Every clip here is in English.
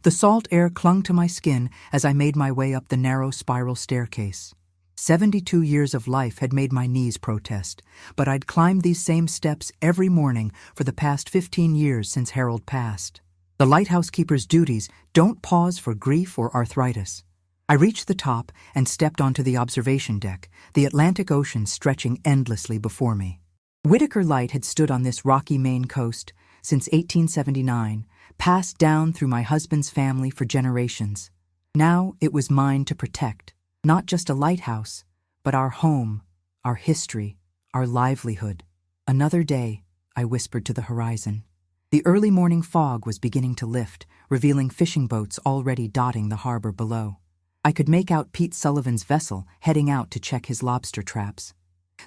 The salt air clung to my skin as I made my way up the narrow spiral staircase. 72 years of life had made my knees protest, but I'd climbed these same steps every morning for the past 15 years since Harold passed. The lighthouse keeper's duties don't pause for grief or arthritis. I reached the top and stepped onto the observation deck, the Atlantic Ocean stretching endlessly before me. Whitaker Light had stood on this rocky Maine coast since 1879, passed down through my husband's family for generations. Now it was mine to protect, not just a lighthouse, but our home, our history, our livelihood. Another day, I whispered to the horizon. The early morning fog was beginning to lift, revealing fishing boats already dotting the harbor below. I could make out Pete Sullivan's vessel heading out to check his lobster traps.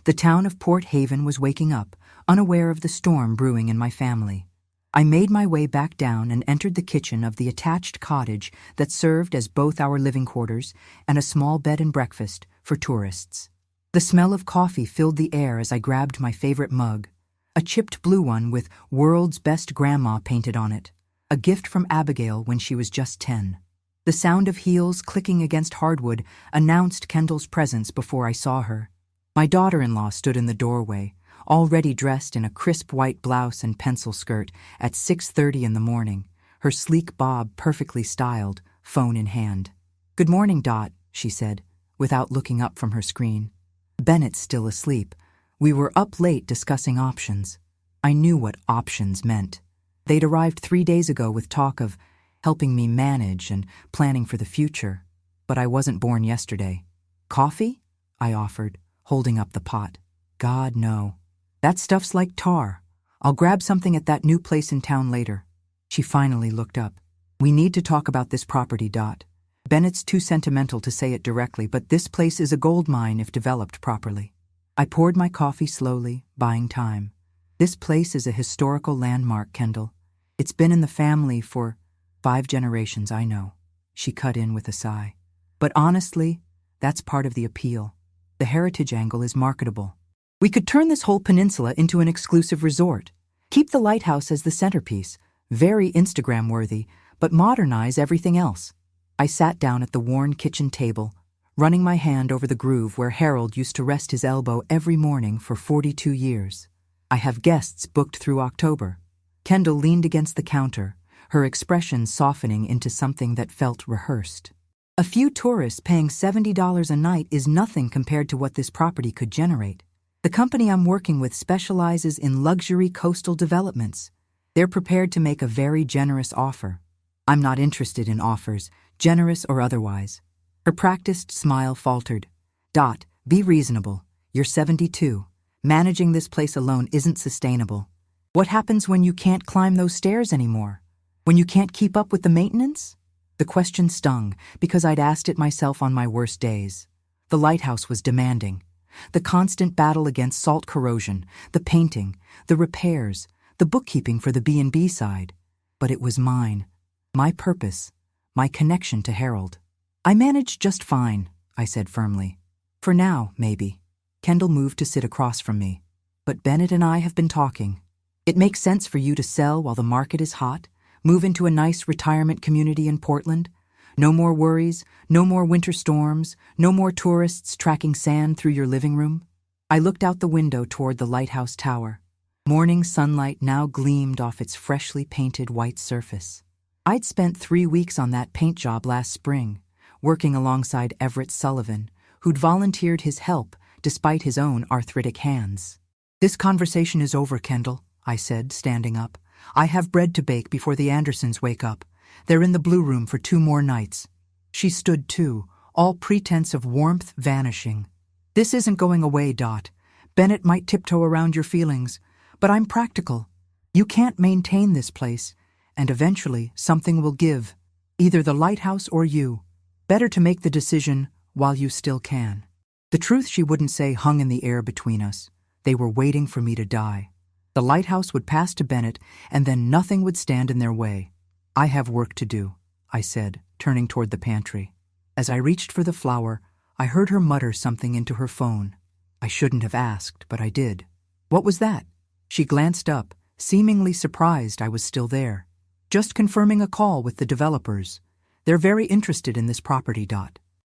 The town of Port Haven was waking up, unaware of the storm brewing in my family. I made my way back down and entered the kitchen of the attached cottage that served as both our living quarters and a small bed and breakfast for tourists. The smell of coffee filled the air as I grabbed my favorite mug, a chipped blue one with "World's Best Grandma" painted on it, a gift from Abigail when she was just 10. The sound of heels clicking against hardwood announced Kendall's presence before I saw her. My daughter-in-law stood in the doorway, already dressed in a crisp white blouse and pencil skirt at 6:30 in the morning, her sleek bob perfectly styled, phone in hand. "Good morning, Dot," she said, without looking up from her screen. Bennett's still asleep. We were up late discussing options. I knew what options meant. They'd arrived 3 days ago with talk of helping me manage and planning for the future, but I wasn't born yesterday. "Coffee?" I offered, holding up the pot. "God, no. That stuff's like tar. I'll grab something at that new place in town later." She finally looked up. "We need to talk about this property, Dot. Bennett's too sentimental to say it directly, but this place is a gold mine if developed properly." I poured my coffee slowly, buying time. "This place is a historical landmark, Kendall. It's been in the family for 5 generations, I know." She cut in with a sigh. "But honestly, that's part of the appeal. The heritage angle is marketable. We could turn this whole peninsula into an exclusive resort. Keep the lighthouse as the centerpiece, very Instagram-worthy, but modernize everything else." I sat down at the worn kitchen table, running my hand over the groove where Harold used to rest his elbow every morning for 42 years. "I have guests booked through October." Kendall leaned against the counter, her expression softening into something that felt rehearsed. "A few tourists paying $70 a night is nothing compared to what this property could generate. The company I'm working with specializes in luxury coastal developments. They're prepared to make a very generous offer." "I'm not interested in offers, generous or otherwise." Her practiced smile faltered. "Dot, be reasonable. You're 72. Managing this place alone isn't sustainable. What happens when you can't climb those stairs anymore? When you can't keep up with the maintenance?" The question stung because I'd asked it myself on my worst days. The lighthouse was demanding. The constant battle against salt corrosion, the painting, the repairs, the bookkeeping for the B&B side. But it was mine. My purpose. My connection to Harold. "I manage just fine," I said firmly. "For now, maybe." Kendall moved to sit across from me. "But Bennett and I have been talking. It makes sense for you to sell while the market is hot, move into a nice retirement community in Portland. No more worries, no more winter storms, no more tourists tracking sand through your living room." I looked out the window toward the lighthouse tower. Morning sunlight now gleamed off its freshly painted white surface. I'd spent 3 weeks on that paint job last spring, working alongside Everett Sullivan, who'd volunteered his help despite his own arthritic hands. "This conversation is over, Kendall," I said, standing up. "I have bread to bake before the Andersons wake up. They're in the blue room for 2 more nights." She stood too, all pretense of warmth vanishing. "This isn't going away, Dot. Bennett might tiptoe around your feelings, but I'm practical. You can't maintain this place, and eventually something will give, either the lighthouse or you. Better to make the decision while you still can." The truth she wouldn't say hung in the air between us. They were waiting for me to die. The lighthouse would pass to Bennett, and then nothing would stand in their way. "I have work to do," I said, turning toward the pantry. As I reached for the flour, I heard her mutter something into her phone. I shouldn't have asked, but I did. "What was that?" She glanced up, seemingly surprised I was still there. Just confirming a call with the developers. They're very interested in this property.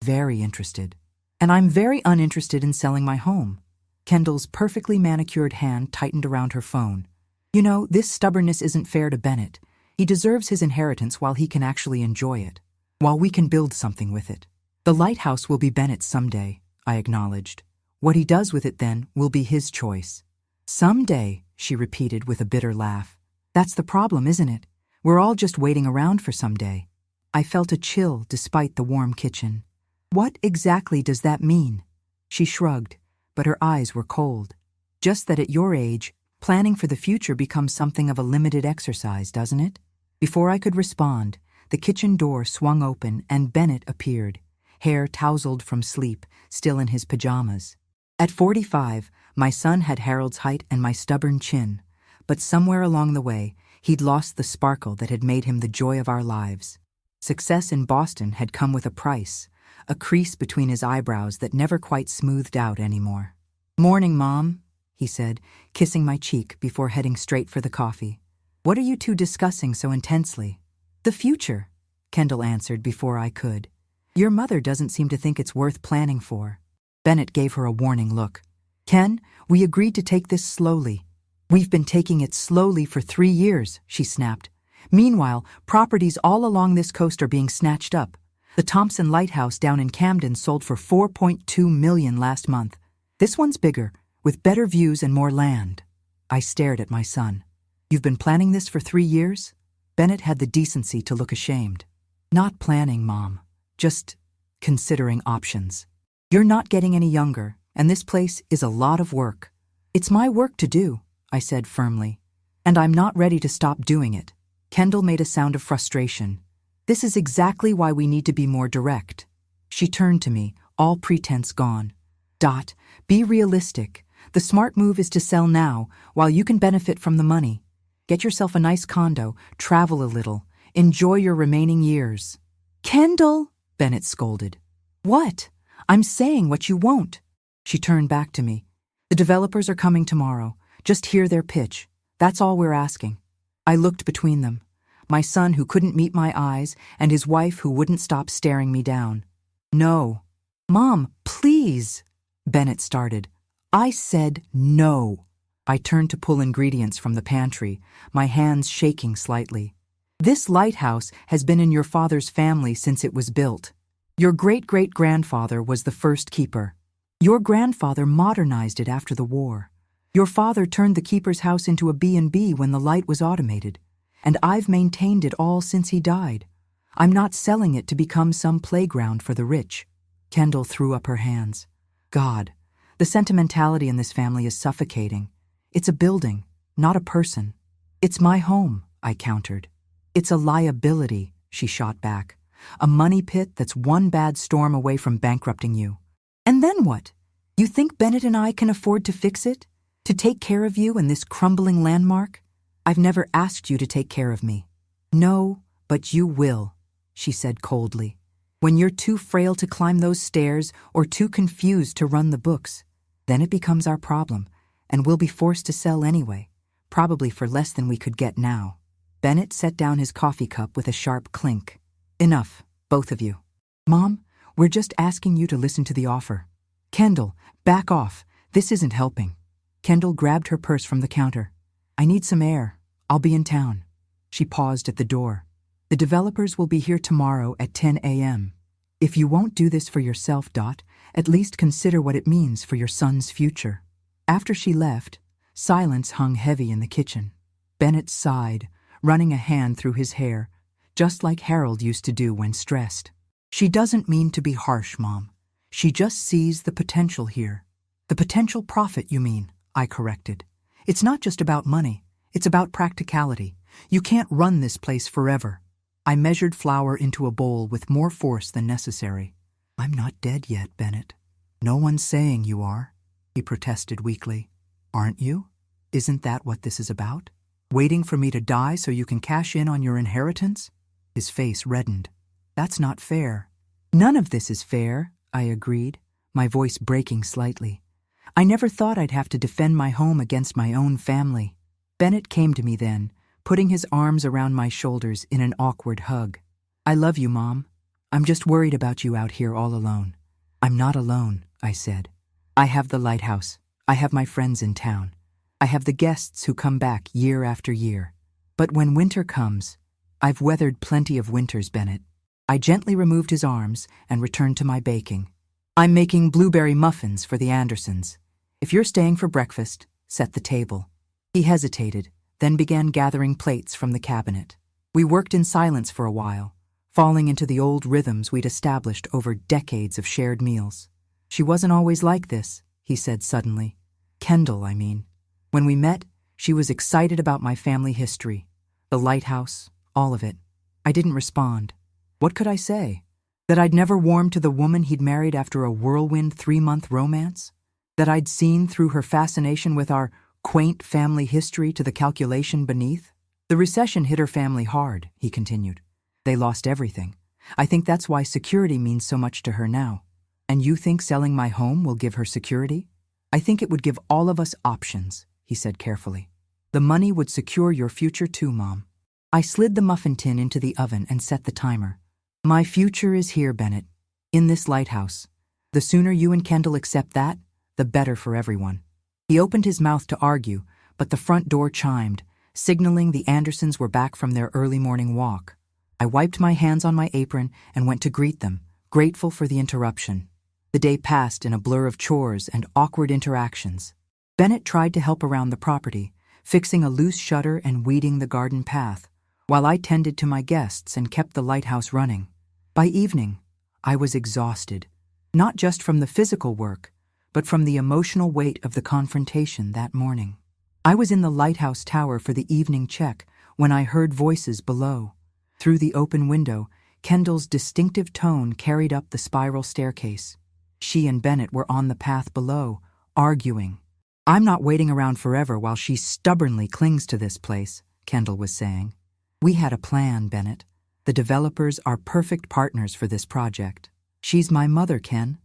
Very interested. And I'm very uninterested in selling my home. Kendall's perfectly manicured hand tightened around her phone. You know, this stubbornness isn't fair to Bennett. He deserves his inheritance while he can actually enjoy it. While we can build something with it. The lighthouse will be Bennett's someday, I acknowledged. What he does with it then will be his choice. Someday, she repeated with a bitter laugh. That's the problem, isn't it? We're all just waiting around for someday. I felt a chill despite the warm kitchen. What exactly does that mean? She shrugged, but her eyes were cold. Just that at your age, planning for the future becomes something of a limited exercise, doesn't it? Before I could respond, the kitchen door swung open and Bennett appeared, hair tousled from sleep, still in his pajamas. At 45, my son had Harold's height and my stubborn chin, but somewhere along the way, he'd lost the sparkle that had made him the joy of our lives. Success in Boston had come with a price, a crease between his eyebrows that never quite smoothed out anymore. "Morning, Mom," he said, kissing my cheek before heading straight for the coffee. "What are you two discussing so intensely?" "The future," Kendall answered before I could. "Your mother doesn't seem to think it's worth planning for." Bennett gave her a warning look. "Ken, we agreed to take this slowly." "We've been taking it slowly for 3 years," she snapped. "Meanwhile, properties all along this coast are being snatched up. The Thompson Lighthouse down in Camden sold for $4.2 million last month. This one's bigger, with better views and more land." I stared at my son. "You've been planning this for 3 years?" Bennett had the decency to look ashamed. "Not planning, Mom. Just considering options. You're not getting any younger, and this place is a lot of work." "It's my work to do," I said firmly. "And I'm not ready to stop doing it." Kendall made a sound of frustration. "This is exactly why we need to be more direct." She turned to me, all pretense gone. Be realistic. The smart move is to sell now, while you can benefit from the money. Get yourself a nice condo, travel a little, enjoy your remaining years." "Kendall," Bennett scolded. "What? I'm saying what you won't." She turned back to me. "The developers are coming tomorrow. Just hear their pitch. That's all we're asking." I looked between them. My son who couldn't meet my eyes and his wife who wouldn't stop staring me down. "No." "Mom, please," Bennett started. I said no. I turned to pull ingredients from the pantry, my hands shaking slightly. "This lighthouse has been in your father's family since it was built. Your great-great-grandfather was the first keeper. Your grandfather modernized it after the war. Your father turned the keeper's house into a B&B when the light was automated, and I've maintained it all since he died. I'm not selling it to become some playground for the rich." Kendall threw up her hands. "God, the sentimentality in this family is suffocating. It's a building, not a person." "It's my home," I countered. "It's a liability," she shot back. "A money pit that's one bad storm away from bankrupting you." "And then what? You think Bennett and I can afford to fix it? To take care of you and this crumbling landmark? I've never asked you to take care of me." "No, but you will," she said coldly. "When you're too frail to climb those stairs or too confused to run the books, then it becomes our problem, and we'll be forced to sell anyway, probably for less than we could get now." Bennett set down his coffee cup with a sharp clink. "Enough, both of you. Mom, we're just asking you to listen to the offer. Kendall, back off. This isn't helping." Kendall grabbed her purse from the counter. "I need some air. I'll be in town." She paused at the door. "The developers will be here tomorrow at 10 a.m. If you won't do this for yourself, at least consider what it means for your son's future." After she left, silence hung heavy in the kitchen. Bennett sighed, running a hand through his hair, just like Harold used to do when stressed. "She doesn't mean to be harsh, Mom. She just sees the potential here." "The potential profit, you mean," I corrected. "It's not just about money. It's about practicality. You can't run this place forever." I measured flour into a bowl with more force than necessary. "I'm not dead yet, Bennett." "No one's saying you are," he protested weakly. "Aren't you? Isn't that what this is about? Waiting for me to die so you can cash in on your inheritance?" His face reddened. "That's not fair." "None of this is fair," I agreed, my voice breaking slightly. "I never thought I'd have to defend my home against my own family." Bennett came to me then, putting his arms around my shoulders in an awkward hug. "I love you, Mom. I'm just worried about you out here all alone." "I'm not alone," I said. "I have the lighthouse. I have my friends in town. I have the guests who come back year after year. But when winter comes, I've weathered plenty of winters, Bennett." I gently removed his arms and returned to my baking. "I'm making blueberry muffins for the Andersons. If you're staying for breakfast, set the table." He hesitated, then began gathering plates from the cabinet. We worked in silence for a while, falling into the old rhythms we'd established over decades of shared meals. "She wasn't always like this," he said suddenly. "Kendall, I mean. When we met, she was excited about my family history, the lighthouse, all of it." I didn't respond. What could I say? That I'd never warmed to the woman he'd married after a whirlwind 3-month romance? That I'd seen through her fascination with our quaint family history to the calculation beneath? "The recession hit her family hard," he continued. "They lost everything. I think that's why security means so much to her now. And you think selling my home will give her security? I think it would give all of us options," he said carefully. "The money would secure your future too, Mom." I slid the muffin tin into the oven and set the timer. "My future is here, Bennett, in this lighthouse. The sooner you and Kendall accept that, the better for everyone." He opened his mouth to argue, but the front door chimed, signaling the Andersons were back from their early morning walk. I wiped my hands on my apron and went to greet them, grateful for the interruption. The day passed in a blur of chores and awkward interactions. Bennett tried to help around the property, fixing a loose shutter and weeding the garden path, while I tended to my guests and kept the lighthouse running. By evening, I was exhausted, not just from the physical work, but from the emotional weight of the confrontation that morning. I was in the lighthouse tower for the evening check when I heard voices below. Through the open window, Kendall's distinctive tone carried up the spiral staircase. She and Bennett were on the path below, arguing. "I'm not waiting around forever while she stubbornly clings to this place," Kendall was saying. "We had a plan, Bennett. The developers are perfect partners for this project. She's my mother, Ken.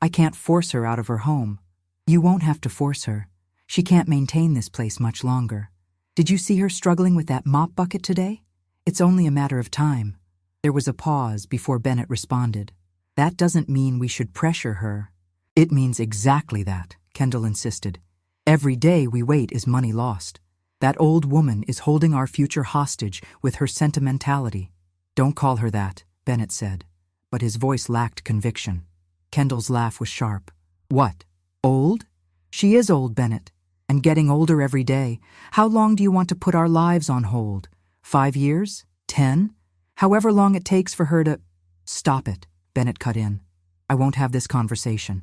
I can't force her out of her home." "You won't have to force her. She can't maintain this place much longer. Did you see her struggling with that mop bucket today? It's only a matter of time." There was a pause before Bennett responded. "That doesn't mean we should pressure her." "It means exactly that," Kendall insisted. "Every day we wait is money lost. That old woman is holding our future hostage with her sentimentality." "Don't call her that," Bennett said, but his voice lacked conviction. Kendall's laugh was sharp. "What? Old? She is old, Bennett, and getting older every day. How long do you want to put our lives on hold? 5 years? 10? However long it takes for her to—" "Stop it," Bennett cut in. "I won't have this conversation."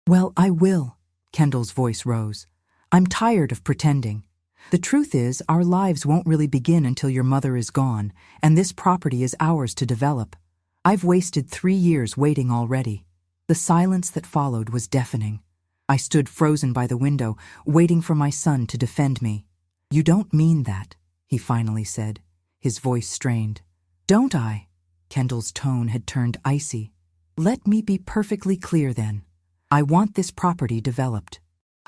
"Well, I will." Kendall's voice rose. "I'm tired of pretending. The truth is, our lives won't really begin until your mother is gone, and this property is ours to develop. I've wasted 3 years waiting already." The silence that followed was deafening. I stood frozen by the window, waiting for my son to defend me. "You don't mean that," he finally said, his voice strained. "Don't I?" Kendall's tone had turned icy. "Let me be perfectly clear then. I want this property developed.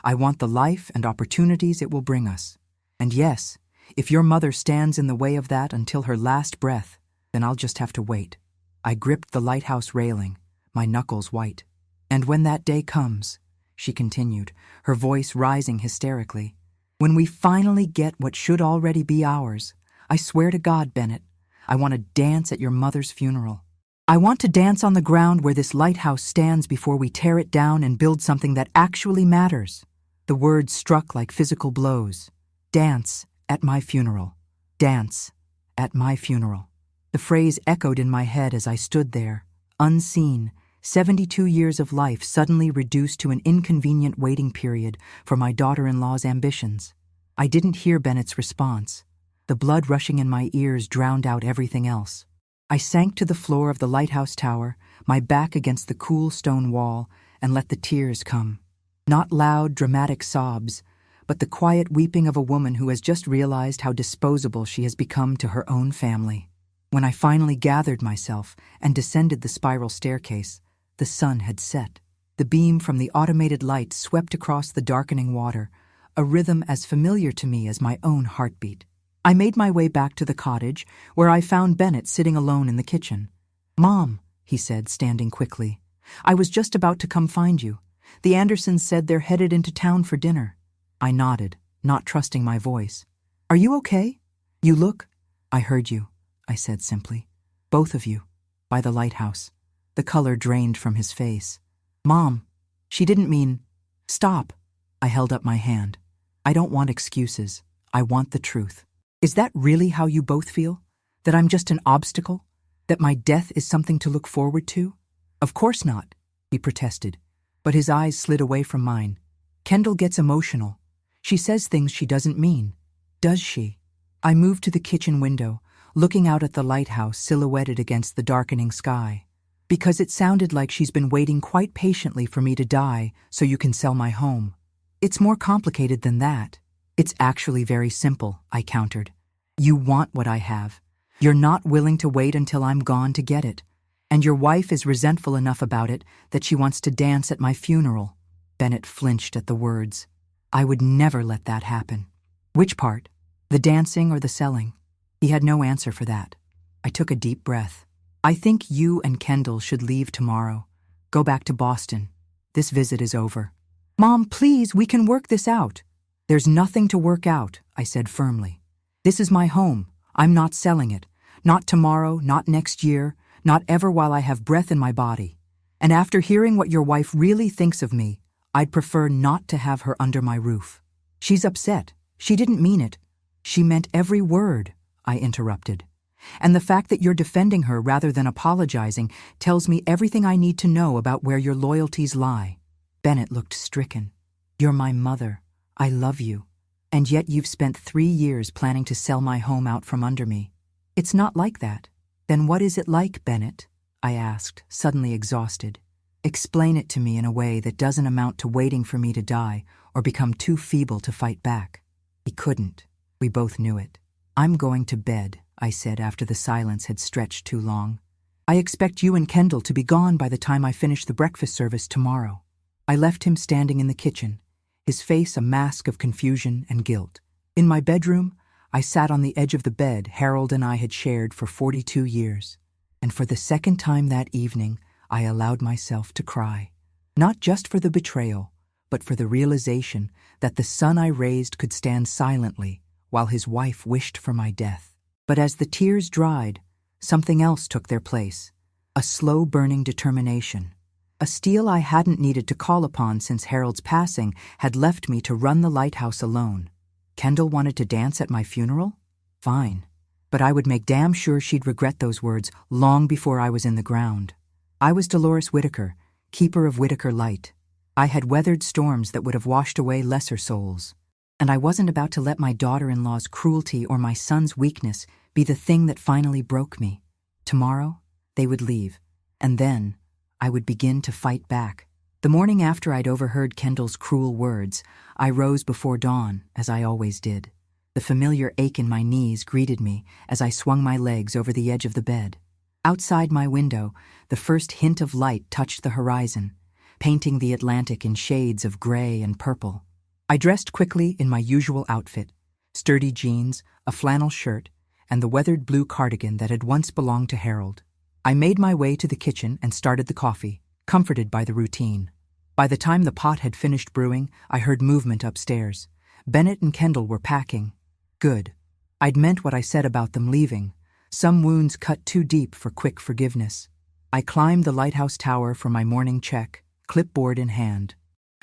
I want the life and opportunities it will bring us. And yes, if your mother stands in the way of that until her last breath, then I'll just have to wait." I gripped the lighthouse railing, my knuckles white. "And when that day comes," she continued, her voice rising hysterically, "when we finally get what should already be ours, I swear to God, Bennett, I want to dance at your mother's funeral. I want to dance on the ground where this lighthouse stands before we tear it down and build something that actually matters." The words struck like physical blows. "Dance at my funeral. Dance at my funeral." The phrase echoed in my head as I stood there, unseen, 72 years of life suddenly reduced to an inconvenient waiting period for my daughter-in-law's ambitions. I didn't hear Bennett's response. The blood rushing in my ears drowned out everything else. I sank to the floor of the lighthouse tower, my back against the cool stone wall, and let the tears come. Not loud, dramatic sobs, but the quiet weeping of a woman who has just realized how disposable she has become to her own family. When I finally gathered myself and descended the spiral staircase, the sun had set. The beam from the automated light swept across the darkening water, a rhythm as familiar to me as my own heartbeat. I made my way back to the cottage, where I found Bennett sitting alone in the kitchen. "Mom," he said, standing quickly, "I was just about to come find you. The Andersons said they're headed into town for dinner." I nodded, not trusting my voice. "Are you okay? You look—" "I heard you," I said simply. "Both of you, by the lighthouse." The color drained from his face. "Mom, she didn't mean—" "Stop." I held up my hand. "I don't want excuses. I want the truth. Is that really how you both feel? That I'm just an obstacle? That my death is something to look forward to?" "Of course not," he protested, but his eyes slid away from mine. "Kendall gets emotional. She says things she doesn't mean." "Does she?" I moved to the kitchen window, looking out at the lighthouse silhouetted against the darkening sky. "Because it sounded like she's been waiting quite patiently for me to die so you can sell my home." "It's more complicated than that." "It's actually very simple," I countered. "You want what I have. You're not willing to wait until I'm gone to get it. And your wife is resentful enough about it that she wants to dance at my funeral." Bennett flinched at the words. "I would never let that happen." "Which part? The dancing or the selling?" He had no answer for that. I took a deep breath. "I think you and Kendall should leave tomorrow. Go back to Boston. This visit is over." "Mom, please, we can work this out." "There's nothing to work out," I said firmly. "This is my home. I'm not selling it. Not tomorrow, not next year, not ever while I have breath in my body. And after hearing what your wife really thinks of me, I'd prefer not to have her under my roof." "She's upset. She didn't mean it." "She meant every word," I interrupted. "And the fact that you're defending her rather than apologizing tells me everything I need to know about where your loyalties lie." Bennett looked stricken. "You're my mother. I love you. And yet you've spent 3 years planning to sell my home out from under me." "It's not like that." "Then what is it like, Bennett?" I asked, suddenly exhausted. "Explain it to me in a way that doesn't amount to waiting for me to die or become too feeble to fight back." He couldn't. We both knew it. "I'm going to bed," I said after the silence had stretched too long. "I expect you and Kendall to be gone by the time I finish the breakfast service tomorrow." I left him standing in the kitchen, his face a mask of confusion and guilt. In my bedroom, I sat on the edge of the bed Harold and I had shared for 42 years. And for the second time that evening, I allowed myself to cry. Not just for the betrayal, but for the realization that the son I raised could stand silently while his wife wished for my death. But as the tears dried, something else took their place. A slow-burning determination. A steel I hadn't needed to call upon since Harold's passing had left me to run the lighthouse alone. Kendall wanted to dance at my funeral? Fine. But I would make damn sure she'd regret those words long before I was in the ground. I was Dolores Whitaker, keeper of Whitaker Light. I had weathered storms that would have washed away lesser souls. And I wasn't about to let my daughter-in-law's cruelty or my son's weakness be the thing that finally broke me. Tomorrow, they would leave. And then, I would begin to fight back. The morning after I'd overheard Kendall's cruel words, I rose before dawn, as I always did. The familiar ache in my knees greeted me as I swung my legs over the edge of the bed. Outside my window, the first hint of light touched the horizon, painting the Atlantic in shades of gray and purple. I dressed quickly in my usual outfit, sturdy jeans, a flannel shirt, and the weathered blue cardigan that had once belonged to Harold. I made my way to the kitchen and started the coffee, comforted by the routine. By the time the pot had finished brewing, I heard movement upstairs. Bennett and Kendall were packing. Good. I'd meant what I said about them leaving. Some wounds cut too deep for quick forgiveness. I climbed the lighthouse tower for my morning check, clipboard in hand.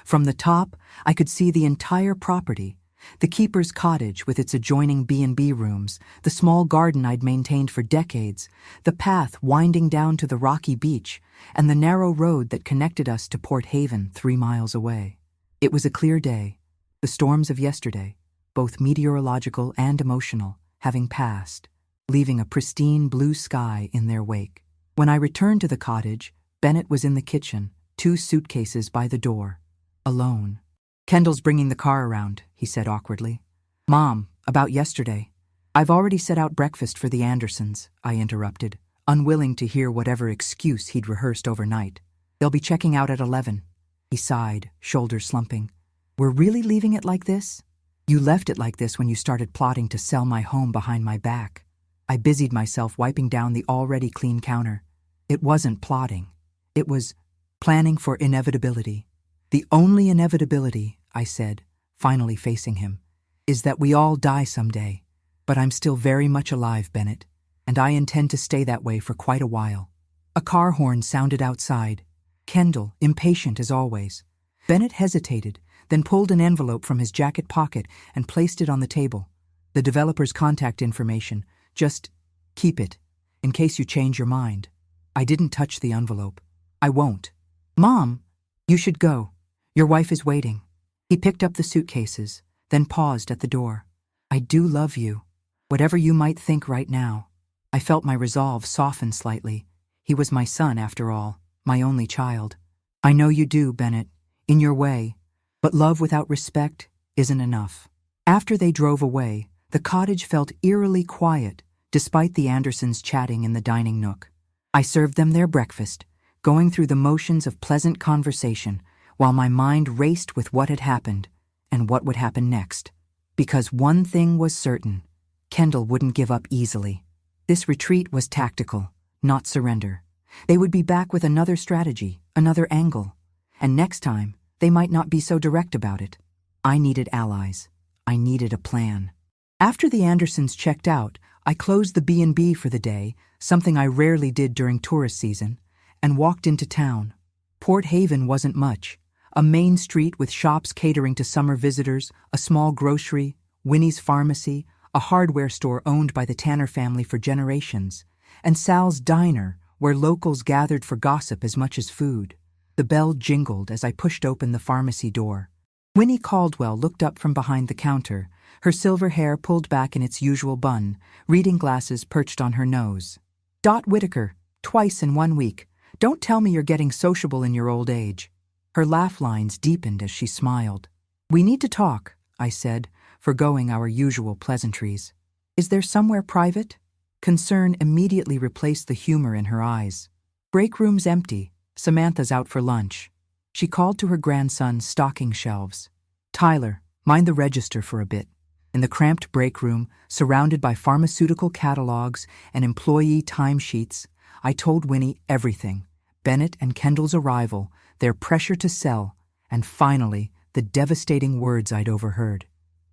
From the top, I could see the entire property. The keeper's cottage with its adjoining B&B rooms, the small garden I'd maintained for decades, the path winding down to the rocky beach, and the narrow road that connected us to Port Haven 3 miles away. It was a clear day. The storms of yesterday, both meteorological and emotional, having passed, leaving a pristine blue sky in their wake. When I returned to the cottage, Bennett was in the kitchen, 2 suitcases by the door, alone. "Kendall's bringing the car around," he said awkwardly. "Mom, about yesterday." "I've already set out breakfast for the Andersons," I interrupted, unwilling to hear whatever excuse he'd rehearsed overnight. "They'll be checking out at 11. He sighed, shoulders slumping. "We're really leaving it like this?" You left it like this when you started plotting to sell my home behind my back. I busied myself wiping down the already clean counter. It wasn't plotting. It was planning for inevitability. The only inevitability, I said, finally facing him, is that we all die someday. But I'm still very much alive, Bennett, and I intend to stay that way for quite a while. A car horn sounded outside. Kendall, impatient as always. Bennett hesitated, then pulled an envelope from his jacket pocket and placed it on the table. The developer's contact information. Just keep it, in case you change your mind. I didn't touch the envelope. I won't. Mom, you should go. Your wife is waiting. He picked up the suitcases, then paused at the door. I do love you, whatever you might think right now. I felt my resolve soften slightly. He was my son, after all, my only child. I know you do, Bennett, in your way, but love without respect isn't enough. After they drove away, the cottage felt eerily quiet, despite the Andersons chatting in the dining nook. I served them their breakfast, going through the motions of pleasant conversation, while my mind raced with what had happened and what would happen next. Because one thing was certain, Kendall wouldn't give up easily. This retreat was tactical, not surrender. They would be back with another strategy, another angle. And next time, they might not be so direct about it. I needed allies. I needed a plan. After the Andersons checked out, I closed the B&B for the day, something I rarely did during tourist season, and walked into town. Port Haven wasn't much. A main street with shops catering to summer visitors, a small grocery, Winnie's Pharmacy, a hardware store owned by the Tanner family for generations, and Sal's Diner, where locals gathered for gossip as much as food. The bell jingled as I pushed open the pharmacy door. Winnie Caldwell looked up from behind the counter, her silver hair pulled back in its usual bun, reading glasses perched on her nose. Dot Whitaker, twice in 1 week. Don't tell me you're getting sociable in your old age. Her laugh lines deepened as she smiled. We need to talk, I said, forgoing our usual pleasantries. Is there somewhere private? Concern immediately replaced the humor in her eyes. Break room's empty. Samantha's out for lunch. She called to her grandson's stocking shelves. Tyler, mind the register for a bit. In the cramped break room, surrounded by pharmaceutical catalogs and employee timesheets, I told Winnie everything. Bennett and Kendall's arrival, their pressure to sell, and finally, the devastating words I'd overheard.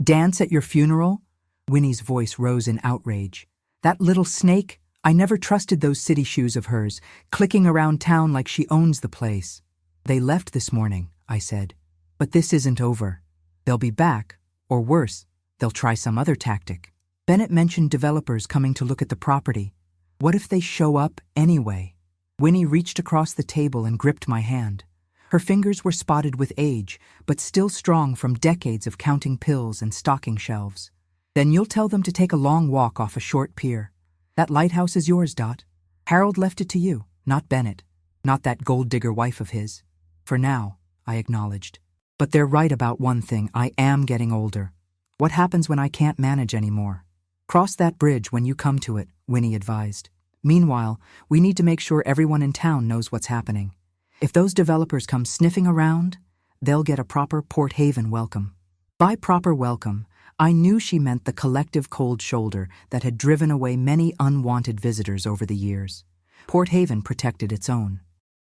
Dance at your funeral? Winnie's voice rose in outrage. That little snake? I never trusted those city shoes of hers, clicking around town like she owns the place. They left this morning, I said. But this isn't over. They'll be back, or worse, they'll try some other tactic. Bennett mentioned developers coming to look at the property. What if they show up anyway? Winnie reached across the table and gripped my hand. Her fingers were spotted with age, but still strong from decades of counting pills and stocking shelves. Then you'll tell them to take a long walk off a short pier. That lighthouse is yours, Dot. Harold left it to you, not Bennett, not that gold-digger wife of his. For now, I acknowledged. But they're right about one thing, I am getting older. What happens when I can't manage anymore? Cross that bridge when you come to it, Winnie advised. Meanwhile, we need to make sure everyone in town knows what's happening. If those developers come sniffing around, they'll get a proper Port Haven welcome. By proper welcome, I knew she meant the collective cold shoulder that had driven away many unwanted visitors over the years. Port Haven protected its own.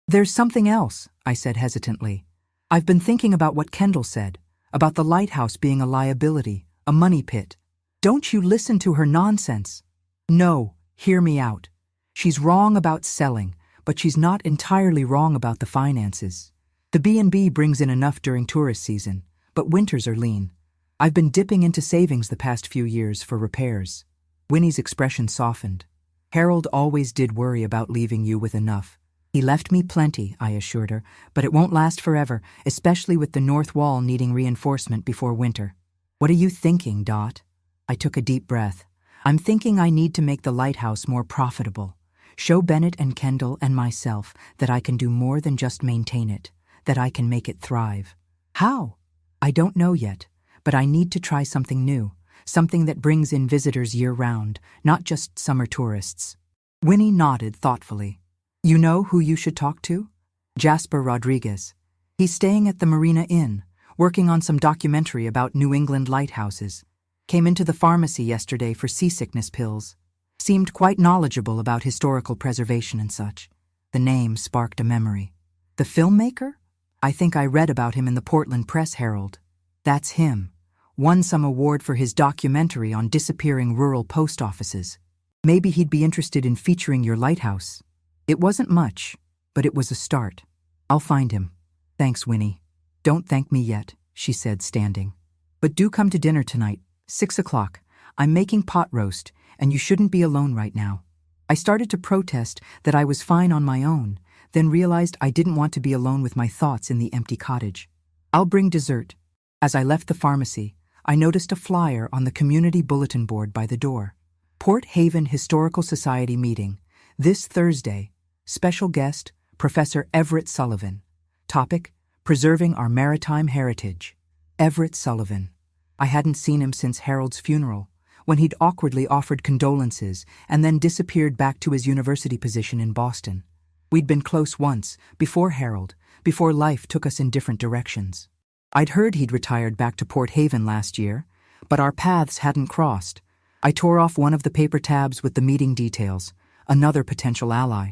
There's something else, I said hesitantly. I've been thinking about what Kendall said, about the lighthouse being a liability, a money pit. Don't you listen to her nonsense. No, hear me out. She's wrong about selling, but she's not entirely wrong about the finances. The B&B brings in enough during tourist season, but winters are lean. I've been dipping into savings the past few years for repairs. Winnie's expression softened. Harold always did worry about leaving you with enough. He left me plenty, I assured her, but it won't last forever, especially with the north wall needing reinforcement before winter. What are you thinking, Dot? I took a deep breath. I'm thinking I need to make the lighthouse more profitable. Show Bennett and Kendall and myself that I can do more than just maintain it, that I can make it thrive. How? I don't know yet. But I need to try something new, something that brings in visitors year-round, not just summer tourists. Winnie nodded thoughtfully. You know who you should talk to? Jasper Rodriguez. He's staying at the Marina Inn, working on some documentary about New England lighthouses. Came into the pharmacy yesterday for seasickness pills. Seemed quite knowledgeable about historical preservation and such. The name sparked a memory. The filmmaker? I think I read about him in the Portland Press Herald. That's him. Won some award for his documentary on disappearing rural post offices. Maybe he'd be interested in featuring your lighthouse. It wasn't much, but it was a start. I'll find him. Thanks, Winnie. Don't thank me yet, she said, standing. But do come to dinner tonight, 6 o'clock. I'm making pot roast, and you shouldn't be alone right now. I started to protest that I was fine on my own, then realized I didn't want to be alone with my thoughts in the empty cottage. I'll bring dessert. As I left the pharmacy, I noticed a flyer on the community bulletin board by the door. Port Haven Historical Society meeting, this Thursday. Special guest, Professor Everett Sullivan. Topic, Preserving Our Maritime Heritage. Everett Sullivan. I hadn't seen him since Harold's funeral, when he'd awkwardly offered condolences and then disappeared back to his university position in Boston. We'd been close once, before Harold, before life took us in different directions. I'd heard he'd retired back to Port Haven last year, but our paths hadn't crossed. I tore off one of the paper tabs with the meeting details, another potential ally.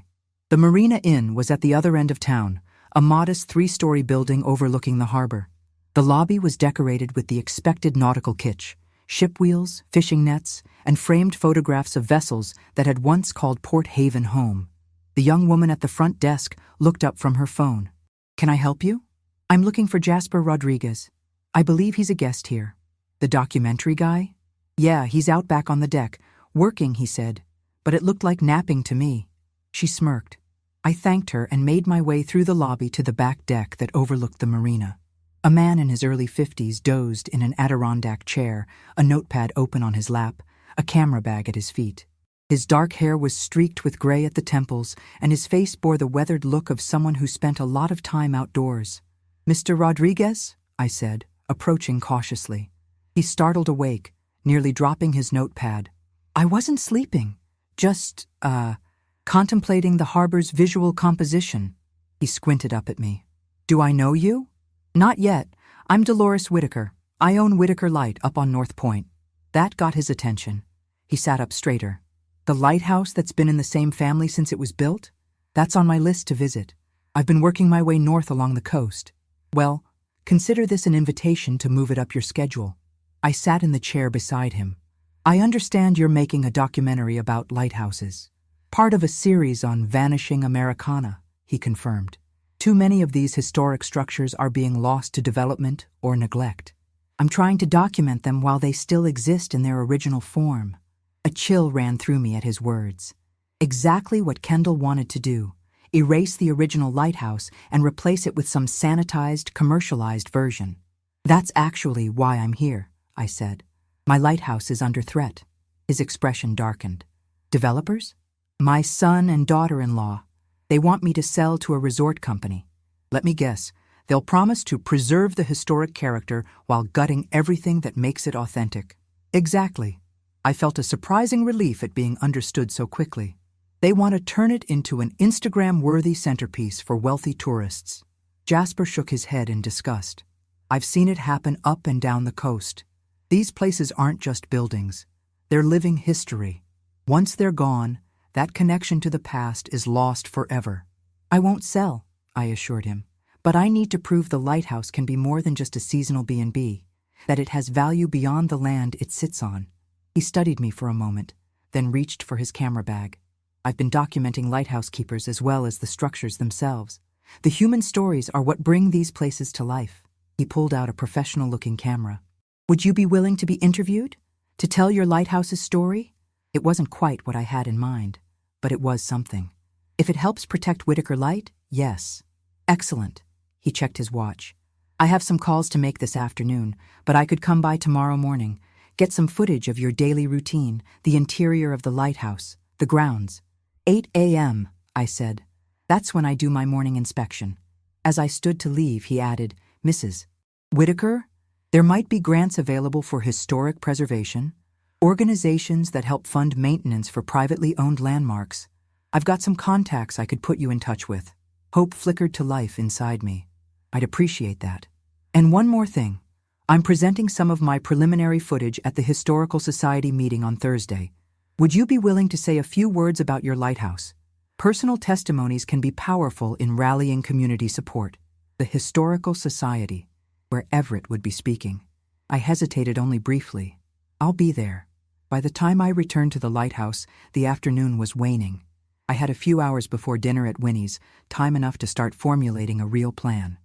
The Marina Inn was at the other end of town, a modest 3-story building overlooking the harbor. The lobby was decorated with the expected nautical kitsch, ship wheels, fishing nets, and framed photographs of vessels that had once called Port Haven home. The young woman at the front desk looked up from her phone. Can I help you? I'm looking for Jasper Rodriguez. I believe he's a guest here. The documentary guy? Yeah, he's out back on the deck, working, he said, but it looked like napping to me. She smirked. I thanked her and made my way through the lobby to the back deck that overlooked the marina. A man in his early 50s dozed in an Adirondack chair, a notepad open on his lap, a camera bag at his feet. His dark hair was streaked with gray at the temples, and his face bore the weathered look of someone who spent a lot of time outdoors. Mr. Rodriguez? I said, approaching cautiously. He startled awake, nearly dropping his notepad. I wasn't sleeping, just, contemplating the harbor's visual composition. He squinted up at me. Do I know you? Not yet. I'm Dolores Whitaker. I own Whitaker Light up on North Point. That got his attention. He sat up straighter. The lighthouse that's been in the same family since it was built? That's on my list to visit. I've been working my way north along the coast. Well, consider this an invitation to move it up your schedule. I sat in the chair beside him. I understand you're making a documentary about lighthouses. Part of a series on vanishing Americana, he confirmed. Too many of these historic structures are being lost to development or neglect. I'm trying to document them while they still exist in their original form. A chill ran through me at his words. Exactly what Kendall wanted to do. Erase the original lighthouse and replace it with some sanitized, commercialized version. That's actually why I'm here, I said. My lighthouse is under threat. His expression darkened. Developers? My son and daughter-in-law. They want me to sell to a resort company. Let me guess, they'll promise to preserve the historic character while gutting everything that makes it authentic. Exactly. I felt a surprising relief at being understood so quickly. They want to turn it into an Instagram-worthy centerpiece for wealthy tourists. Jasper shook his head in disgust. I've seen it happen up and down the coast. These places aren't just buildings. They're living history. Once they're gone, that connection to the past is lost forever. I won't sell, I assured him. But I need to prove the lighthouse can be more than just a seasonal B&B, that it has value beyond the land it sits on. He studied me for a moment, then reached for his camera bag. I've been documenting lighthouse keepers as well as the structures themselves. The human stories are what bring these places to life. He pulled out a professional-looking camera. Would you be willing to be interviewed? To tell your lighthouse's story? It wasn't quite what I had in mind, but it was something. If it helps protect Whitaker Light, yes. Excellent. He checked his watch. I have some calls to make this afternoon, but I could come by tomorrow morning, get some footage of your daily routine, the interior of the lighthouse, the grounds. 8 a.m., I said. That's when I do my morning inspection. As I stood to leave, he added, Mrs. Whitaker, there might be grants available for historic preservation, organizations that help fund maintenance for privately owned landmarks. I've got some contacts I could put you in touch with. Hope flickered to life inside me. I'd appreciate that. And one more thing. I'm presenting some of my preliminary footage at the Historical Society meeting on Thursday. Would you be willing to say a few words about your lighthouse? Personal testimonies can be powerful in rallying community support. The Historical Society, where Everett would be speaking. I hesitated only briefly. I'll be there. By the time I returned to the lighthouse, the afternoon was waning. I had a few hours before dinner at Winnie's, time enough to start formulating a real plan.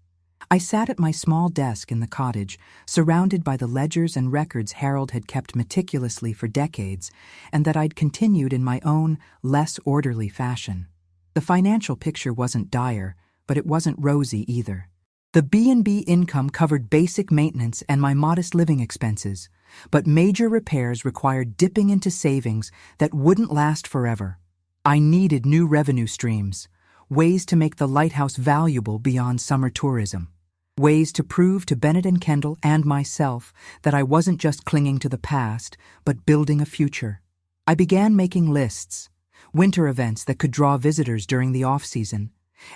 I sat at my small desk in the cottage, surrounded by the ledgers and records Harold had kept meticulously for decades, and that I'd continued in my own, less orderly fashion. The financial picture wasn't dire, but it wasn't rosy either. The B&B income covered basic maintenance and my modest living expenses, but major repairs required dipping into savings that wouldn't last forever. I needed new revenue streams, ways to make the lighthouse valuable beyond summer tourism. Ways to prove to Bennett and Kendall and myself that I wasn't just clinging to the past, but building a future. I began making lists, winter events that could draw visitors during the off-season,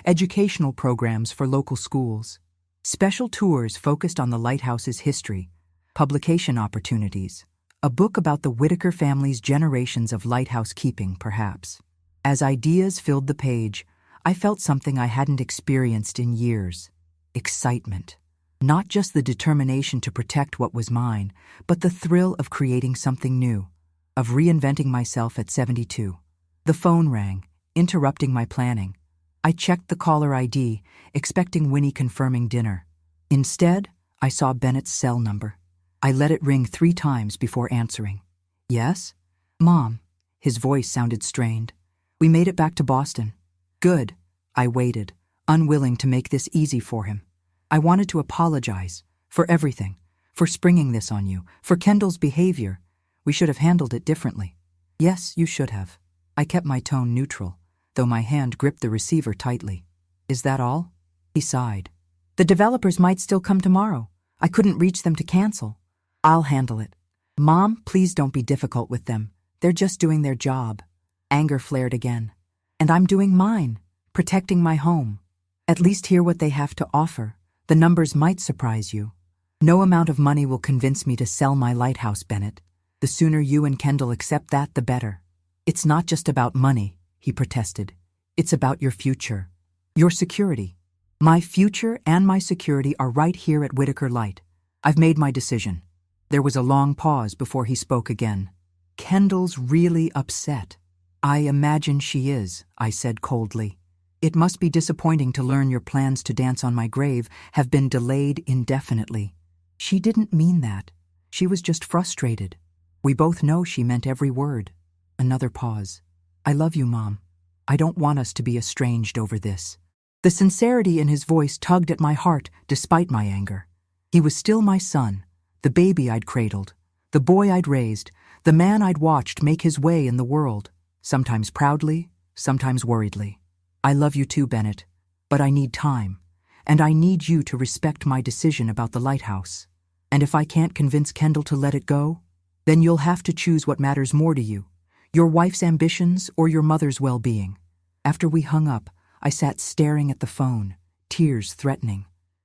educational programs for local schools, special tours focused on the lighthouse's history, publication opportunities, a book about the Whitaker family's generations of lighthouse keeping, perhaps. As ideas filled the page, I felt something I hadn't experienced in years. Excitement. Not just the determination to protect what was mine, but the thrill of creating something new, of reinventing myself at 72. The phone rang, interrupting my planning. I checked the caller ID, expecting Winnie confirming dinner. Instead, I saw Bennett's cell number. I let it ring 3 times before answering. Yes? Mom. His voice sounded strained. We made it back to Boston. Good. I waited, unwilling to make this easy for him. I wanted to apologize for everything, for springing this on you, for Kendall's behavior. We should have handled it differently. Yes, you should have. I kept my tone neutral, though my hand gripped the receiver tightly. Is that all? He sighed. The developers might still come tomorrow. I couldn't reach them to cancel. I'll handle it. Mom, please don't be difficult with them. They're just doing their job. Anger flared again. And I'm doing mine, protecting my home. At least hear what they have to offer. The numbers might surprise you. No amount of money will convince me to sell my lighthouse, Bennett. The sooner you and Kendall accept that, the better. It's not just about money, he protested. It's about your future. Your security. My future and my security are right here at Whitaker Light. I've made my decision. There was a long pause before he spoke again. Kendall's really upset. I imagine she is, I said coldly. It must be disappointing to learn your plans to dance on my grave have been delayed indefinitely. She didn't mean that. She was just frustrated. We both know she meant every word. Another pause. I love you, Mom. I don't want us to be estranged over this. The sincerity in his voice tugged at my heart despite my anger. He was still my son, the baby I'd cradled, the boy I'd raised, the man I'd watched make his way in the world, sometimes proudly, sometimes worriedly. I love you too, Bennett, but I need time, and I need you to respect my decision about the lighthouse. And if I can't convince Kendall to let it go, then you'll have to choose what matters more to you, your wife's ambitions or your mother's well-being. After we hung up, I sat staring at the phone, tears threatening.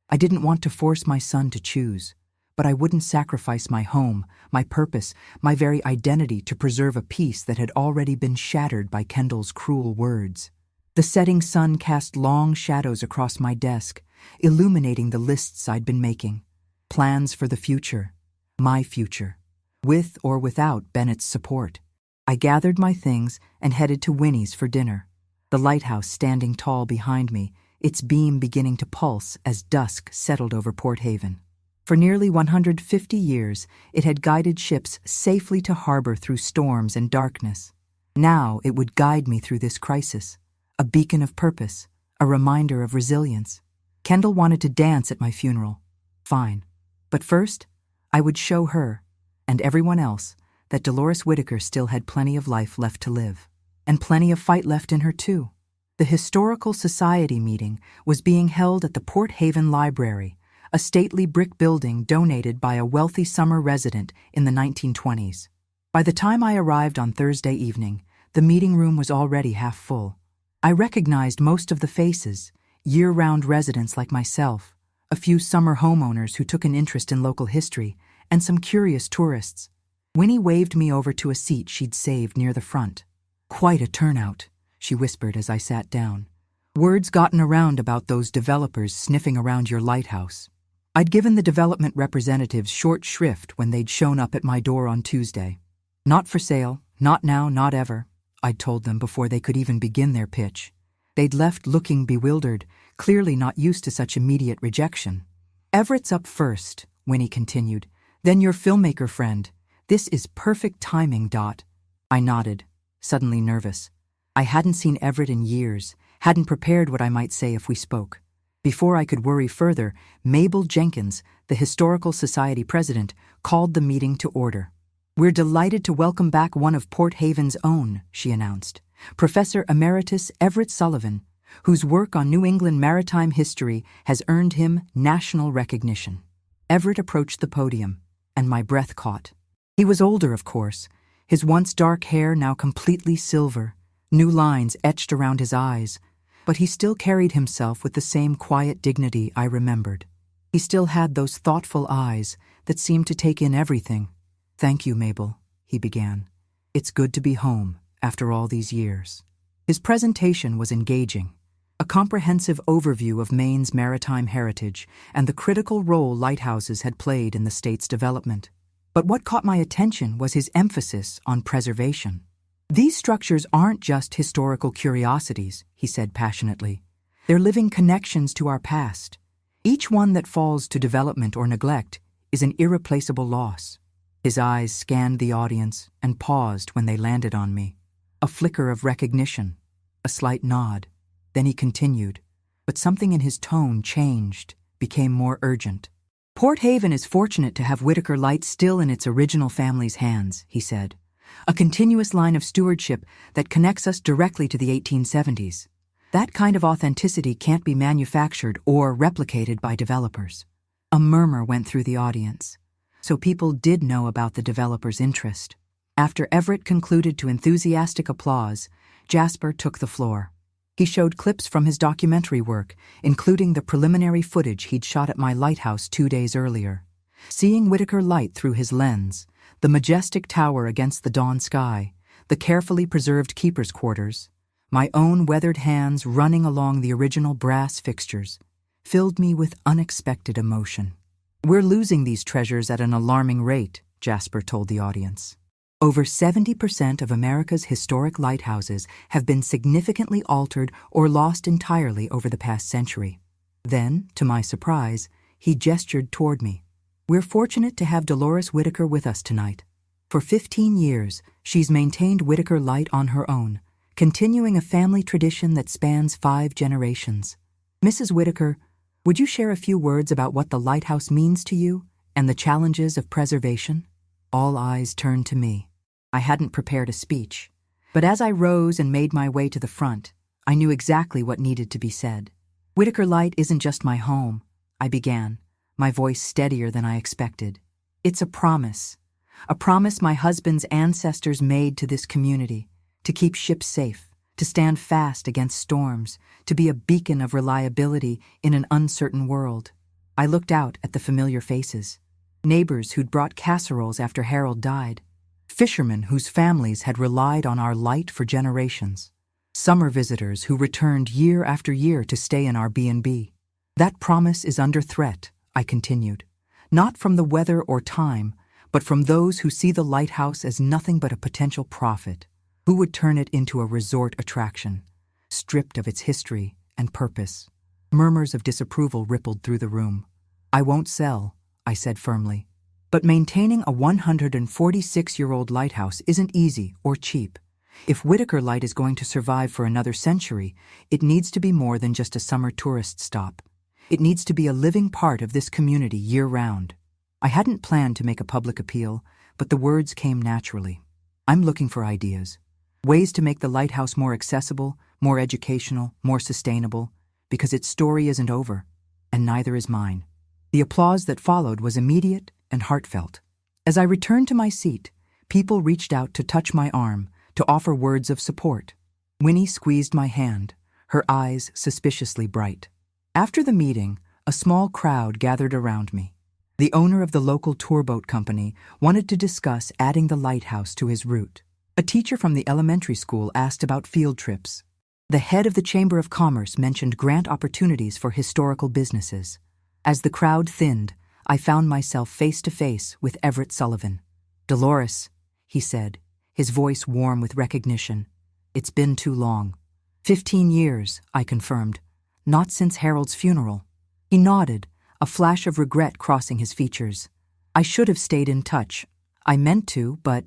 I didn't want to force my son to choose, but I wouldn't sacrifice my home, my purpose, my very identity to preserve a peace that had already been shattered by Kendall's cruel words. The setting sun cast long shadows across my desk, illuminating the lists I'd been making. Plans for the future. My future. With or without Bennett's support. I gathered my things and headed to Winnie's for dinner. The lighthouse standing tall behind me, its beam beginning to pulse as dusk settled over Port Haven. For nearly 150 years, it had guided ships safely to harbor through storms and darkness. Now it would guide me through this crisis. A beacon of purpose, a reminder of resilience. Kendall wanted to dance at my funeral. Fine. But first, I would show her, and everyone else, that Dolores Whitaker still had plenty of life left to live. And plenty of fight left in her too. The Historical Society meeting was being held at the Port Haven Library, a stately brick building donated by a wealthy summer resident in the 1920s. By the time I arrived on Thursday evening, the meeting room was already half full. I recognized most of the faces, year-round residents like myself, a few summer homeowners who took an interest in local history, and some curious tourists. Winnie waved me over to a seat she'd saved near the front. "Quite a turnout," she whispered as I sat down. "Word's gotten around about those developers sniffing around your lighthouse." I'd given the development representatives short shrift when they'd shown up at my door on Tuesday. "Not for sale, not now, not ever," I'd told them before they could even begin their pitch. They'd left looking bewildered, clearly not used to such immediate rejection. "Everett's up first," Winnie continued. "Then your filmmaker friend. This is perfect timing, Dot." I nodded, suddenly nervous. I hadn't seen Everett in years, hadn't prepared what I might say if we spoke. Before I could worry further, Mabel Jenkins, the Historical Society president, called the meeting to order. "We're delighted to welcome back one of Port Haven's own," she announced, "Professor Emeritus Everett Sullivan, whose work on New England maritime history has earned him national recognition." Everett approached the podium, and my breath caught. He was older, of course, his once dark hair now completely silver, new lines etched around his eyes, but he still carried himself with the same quiet dignity I remembered. He still had those thoughtful eyes that seemed to take in everything. "Thank you, Mabel," he began. "It's good to be home after all these years." His presentation was engaging, a comprehensive overview of Maine's maritime heritage and the critical role lighthouses had played in the state's development. But what caught my attention was his emphasis on preservation. "These structures aren't just historical curiosities," he said passionately. "They're living connections to our past. Each one that falls to development or neglect is an irreplaceable loss." His eyes scanned the audience and paused when they landed on me. A flicker of recognition, a slight nod. Then he continued, but something in his tone changed, became more urgent. "Port Haven is fortunate to have Whitaker Light still in its original family's hands," he said. "A continuous line of stewardship that connects us directly to the 1870s. That kind of authenticity can't be manufactured or replicated by developers." A murmur went through the audience. So people did know about the developer's interest. After Everett concluded to enthusiastic applause, Jasper took the floor. He showed clips from his documentary work, including the preliminary footage he'd shot at my lighthouse 2 days earlier. Seeing Whitaker Light through his lens, the majestic tower against the dawn sky, the carefully preserved keeper's quarters, my own weathered hands running along the original brass fixtures, filled me with unexpected emotion. "We're losing these treasures at an alarming rate," Jasper told the audience. "Over 70% of America's historic lighthouses have been significantly altered or lost entirely over the past century." Then, to my surprise, he gestured toward me. "We're fortunate to have Dolores Whitaker with us tonight. For 15 years, she's maintained Whitaker Light on her own, continuing a family tradition that spans 5 generations. Mrs. Whitaker, would you share a few words about what the lighthouse means to you and the challenges of preservation?" All eyes turned to me. I hadn't prepared a speech, but as I rose and made my way to the front, I knew exactly what needed to be said. "Whitaker Light isn't just my home," I began, my voice steadier than I expected. "It's a promise my husband's ancestors made to this community, to keep ships safe, to stand fast against storms, to be a beacon of reliability in an uncertain world." I looked out at the familiar faces. Neighbors who'd brought casseroles after Harold died. Fishermen whose families had relied on our light for generations. Summer visitors who returned year after year to stay in our B&B. "That promise is under threat," I continued. "Not from the weather or time, but from those who see the lighthouse as nothing but a potential profit. Who would turn it into a resort attraction, stripped of its history and purpose?" Murmurs of disapproval rippled through the room. "I won't sell," I said firmly. "But maintaining a 146-year-old lighthouse isn't easy or cheap. If Whitaker Light is going to survive for another century, it needs to be more than just a summer tourist stop. It needs to be a living part of this community year-round." I hadn't planned to make a public appeal, but the words came naturally. "I'm looking for ideas. Ways to make the lighthouse more accessible, more educational, more sustainable, because its story isn't over, and neither is mine." The applause that followed was immediate and heartfelt. As I returned to my seat, people reached out to touch my arm, to offer words of support. Winnie squeezed my hand, her eyes suspiciously bright. After the meeting, A small crowd gathered around me. The owner of the local tourboat company wanted to discuss adding the lighthouse to his route. A teacher from the elementary school asked about field trips. The head of the Chamber of Commerce mentioned grant opportunities for historical businesses. As the crowd thinned, I found myself face to face with Everett Sullivan. "Dolores," he said, his voice warm with recognition. "It's been too long." 15 years, I confirmed. "Not since Harold's funeral." He nodded, a flash of regret crossing his features. "I should have stayed in touch. I meant to, but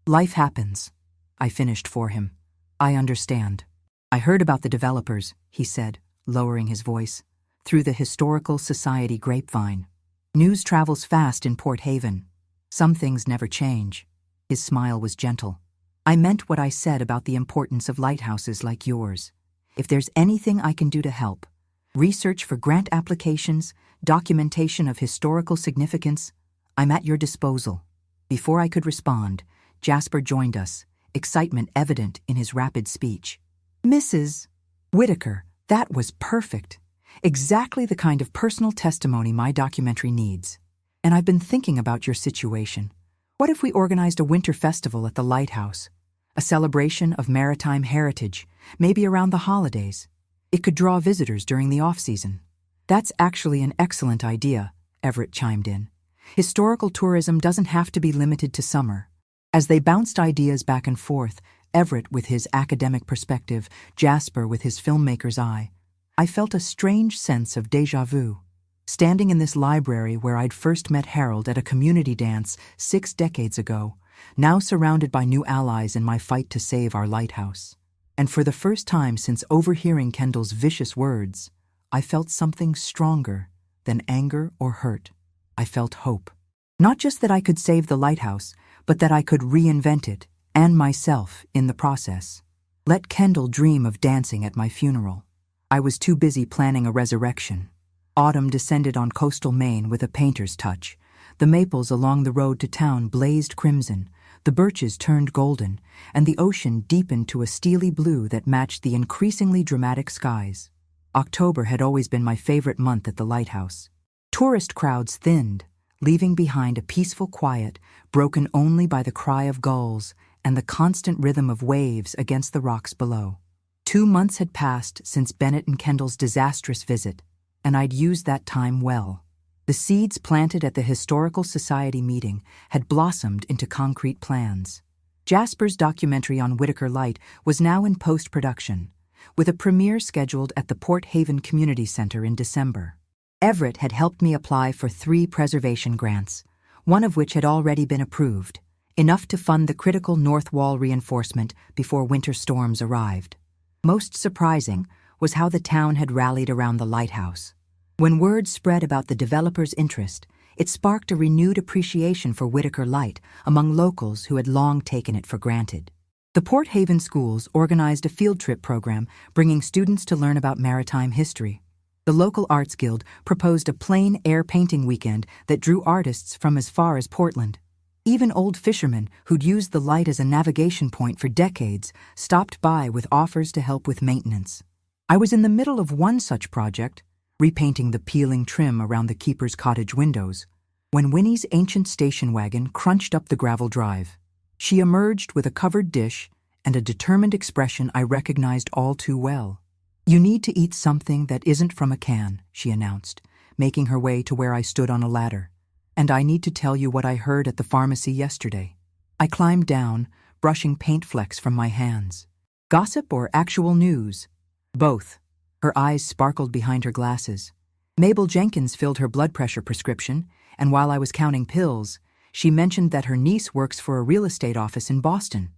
life happens." I finished for him. "I understand." "I heard about the developers," he said, lowering his voice, "through the Historical Society grapevine. News travels fast in Port Haven. Some things never change." His smile was gentle. "I meant what I said about the importance of lighthouses like yours. If there's anything I can do to help, research for grant applications, documentation of historical significance, I'm at your disposal." Before I could respond, Jasper joined us, excitement evident in his rapid speech. "Mrs. Whitaker, that was perfect. Exactly the kind of personal testimony my documentary needs. And I've been thinking about your situation. What if we organized a winter festival at the lighthouse? A celebration of maritime heritage, maybe around the holidays. It could draw visitors during the off-season." "That's actually an excellent idea," Everett chimed in. "Historical tourism doesn't have to be limited to summer." As they bounced ideas back and forth, Everett with his academic perspective, Jasper with his filmmaker's eye, I felt a strange sense of déjà vu. Standing in this library where I'd first met Harold at a community dance 6 decades ago, now surrounded by new allies in my fight to save our lighthouse. And for the first time since overhearing Kendall's vicious words, I felt something stronger than anger or hurt. I felt hope. Not just that I could save the lighthouse, but that I could reinvent it, and myself in the process. Let Kendall dream of dancing at my funeral. I was too busy planning a resurrection. Autumn descended on coastal Maine with a painter's touch. The maples along the road to town blazed crimson, the birches turned golden, and the ocean deepened to a steely blue that matched the increasingly dramatic skies. October had always been my favorite month at the lighthouse. Tourist crowds thinned, leaving behind a peaceful quiet broken only by the cry of gulls and the constant rhythm of waves against the rocks below. 2 months had passed since Bennett and Kendall's disastrous visit, and I'd used that time well. The seeds planted at the Historical Society meeting had blossomed into concrete plans. Jasper's documentary on Whitaker Light was now in post-production, with a premiere scheduled at the Port Haven Community Center in December. Everett had helped me apply for 3 preservation grants, one of which had already been approved, enough to fund the critical north wall reinforcement before winter storms arrived. Most surprising was how the town had rallied around the lighthouse. When word spread about the developer's interest, it sparked a renewed appreciation for Whitaker Light among locals who had long taken it for granted. The Port Haven schools organized a field trip program bringing students to learn about maritime history. The local arts guild proposed a plein air painting weekend that drew artists from as far as Portland. Even old fishermen who'd used the light as a navigation point for decades stopped by with offers to help with maintenance. I was in the middle of one such project, repainting the peeling trim around the keeper's cottage windows, when Winnie's ancient station wagon crunched up the gravel drive. She emerged with a covered dish and a determined expression I recognized all too well. "You need to eat something that isn't from a can," she announced, making her way to where I stood on a ladder. "And I need to tell you what I heard at the pharmacy yesterday." I climbed down, brushing paint flecks from my hands. "Gossip or actual news?" "Both." Her eyes sparkled behind her glasses. "Mabel Jenkins filled her blood pressure prescription, and while I was counting pills, she mentioned that her niece works for a real estate office in Boston."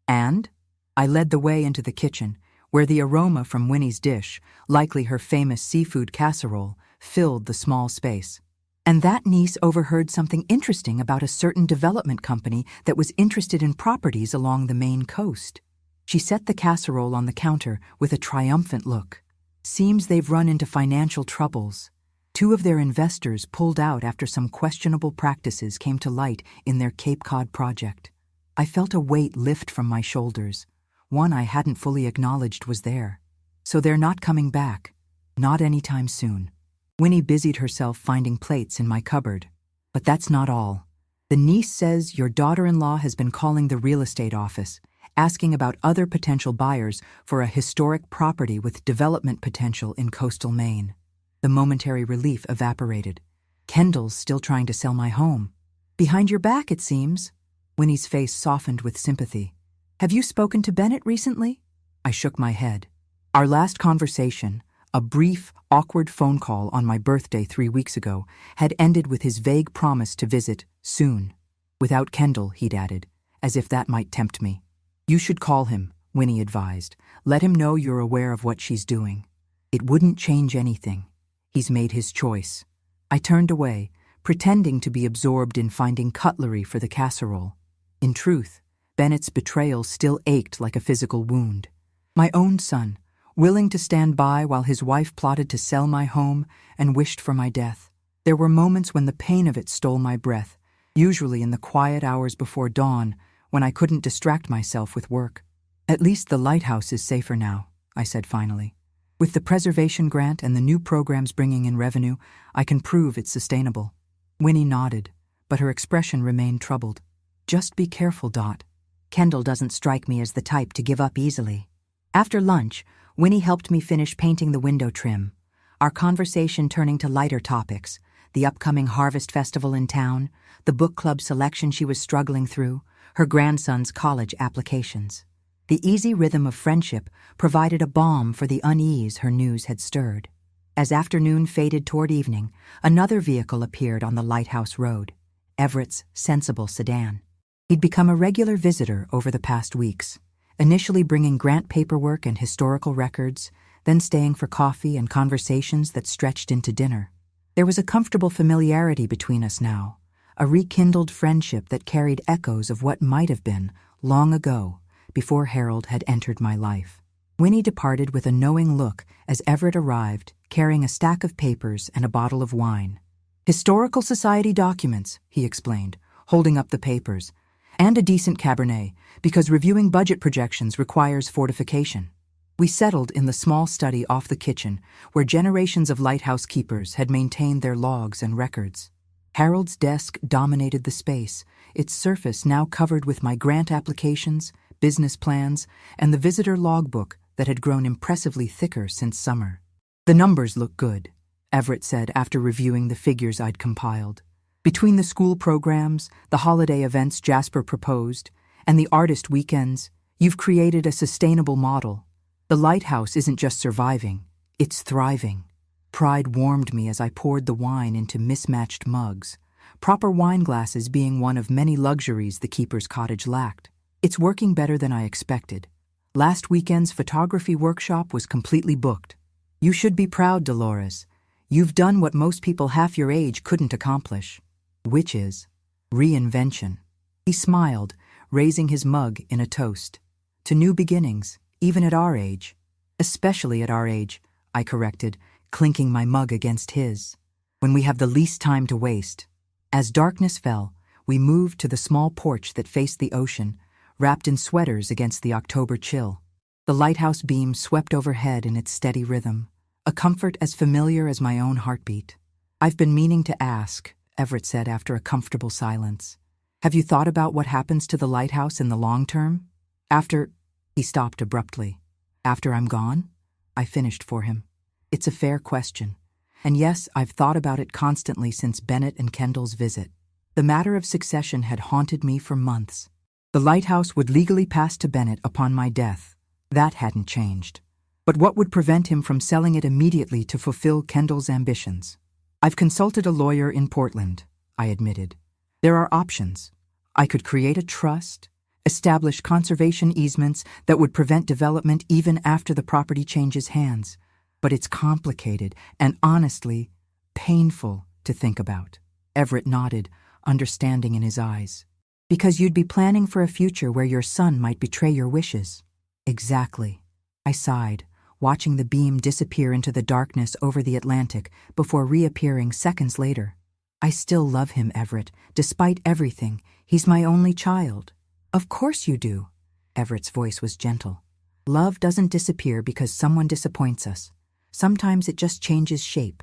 "And?" I led the way into the kitchen, where the aroma from Winnie's dish, likely her famous seafood casserole, filled the small space. "And that niece overheard something interesting about a certain development company that was interested in properties along the Maine coast." She set the casserole on the counter with a triumphant look. "Seems they've run into financial troubles. 2 of their investors pulled out after some questionable practices came to light in their Cape Cod project." I felt a weight lift from my shoulders, one I hadn't fully acknowledged was there. "So they're not coming back. Not anytime soon." Winnie busied herself finding plates in my cupboard. But that's not all. The niece says your daughter-in-law has been calling the real estate office, asking about other potential buyers for a historic property with development potential in coastal Maine. The momentary relief evaporated. Kendall's still trying to sell my home. Behind your back, it seems. Winnie's face softened with sympathy. Have you spoken to Bennett recently? I shook my head. Our last conversation, a brief, awkward phone call on my birthday 3 weeks ago, had ended with his vague promise to visit soon. Without Kendall, he'd added, as if that might tempt me. You should call him, Winnie advised. Let him know you're aware of what she's doing. It wouldn't change anything. He's made his choice. I turned away, pretending to be absorbed in finding cutlery for the casserole. In truth, Bennett's betrayal still ached like a physical wound. My own son, willing to stand by while his wife plotted to sell my home and wished for my death. There were moments when the pain of it stole my breath, usually in the quiet hours before dawn, when I couldn't distract myself with work. At least the lighthouse is safer now, I said finally. With the preservation grant and the new programs bringing in revenue, I can prove it's sustainable. Winnie nodded, but her expression remained troubled. Just be careful, Dot. Kendall doesn't strike me as the type to give up easily. After lunch, Winnie helped me finish painting the window trim, our conversation turning to lighter topics, the upcoming harvest festival in town, the book club selection she was struggling through, her grandson's college applications. The easy rhythm of friendship provided a balm for the unease her news had stirred. As afternoon faded toward evening, another vehicle appeared on the lighthouse road, Everett's sensible sedan. He'd become a regular visitor over the past weeks, initially bringing grant paperwork and historical records, then staying for coffee and conversations that stretched into dinner. There was a comfortable familiarity between us now, a rekindled friendship that carried echoes of what might have been long ago, before Harold had entered my life. Winnie departed with a knowing look as Everett arrived, carrying a stack of papers and a bottle of wine. Historical Society documents, he explained, holding up the papers, and a decent Cabernet, because reviewing budget projections requires fortification. We settled in the small study off the kitchen, where generations of lighthouse keepers had maintained their logs and records. Harold's desk dominated the space, its surface now covered with my grant applications, business plans, and the visitor logbook that had grown impressively thicker since summer. The numbers look good, Everett said after reviewing the figures I'd compiled. Between the school programs, the holiday events Jasper proposed, and the artist weekends, you've created a sustainable model. The lighthouse isn't just surviving, it's thriving. Pride warmed me as I poured the wine into mismatched mugs, proper wine glasses being one of many luxuries the keeper's cottage lacked. It's working better than I expected. Last weekend's photography workshop was completely booked. You should be proud, Dolores. You've done what most people half your age couldn't accomplish. Which is reinvention. He smiled, raising his mug in a toast. To new beginnings, even at our age. Especially at our age, I corrected, clinking my mug against his. When we have the least time to waste. As darkness fell, we moved to the small porch that faced the ocean, wrapped in sweaters against the October chill. The lighthouse beam swept overhead in its steady rhythm, a comfort as familiar as my own heartbeat. I've been meaning to ask, Everett said after a comfortable silence. Have you thought about what happens to the lighthouse in the long term? He stopped abruptly. After I'm gone? I finished for him. It's a fair question. And yes, I've thought about it constantly since Bennett and Kendall's visit. The matter of succession had haunted me for months. The lighthouse would legally pass to Bennett upon my death. That hadn't changed. But what would prevent him from selling it immediately to fulfill Kendall's ambitions? I've consulted a lawyer in Portland, I admitted. There are options. I could create a trust, establish conservation easements that would prevent development even after the property changes hands. But it's complicated and honestly painful to think about. Everett nodded, understanding in his eyes. Because you'd be planning for a future where your son might betray your wishes. Exactly. I sighed, watching the beam disappear into the darkness over the Atlantic before reappearing seconds later. I still love him, Everett, despite everything. He's my only child. Of course you do. Everett's voice was gentle. Love doesn't disappear because someone disappoints us. Sometimes it just changes shape.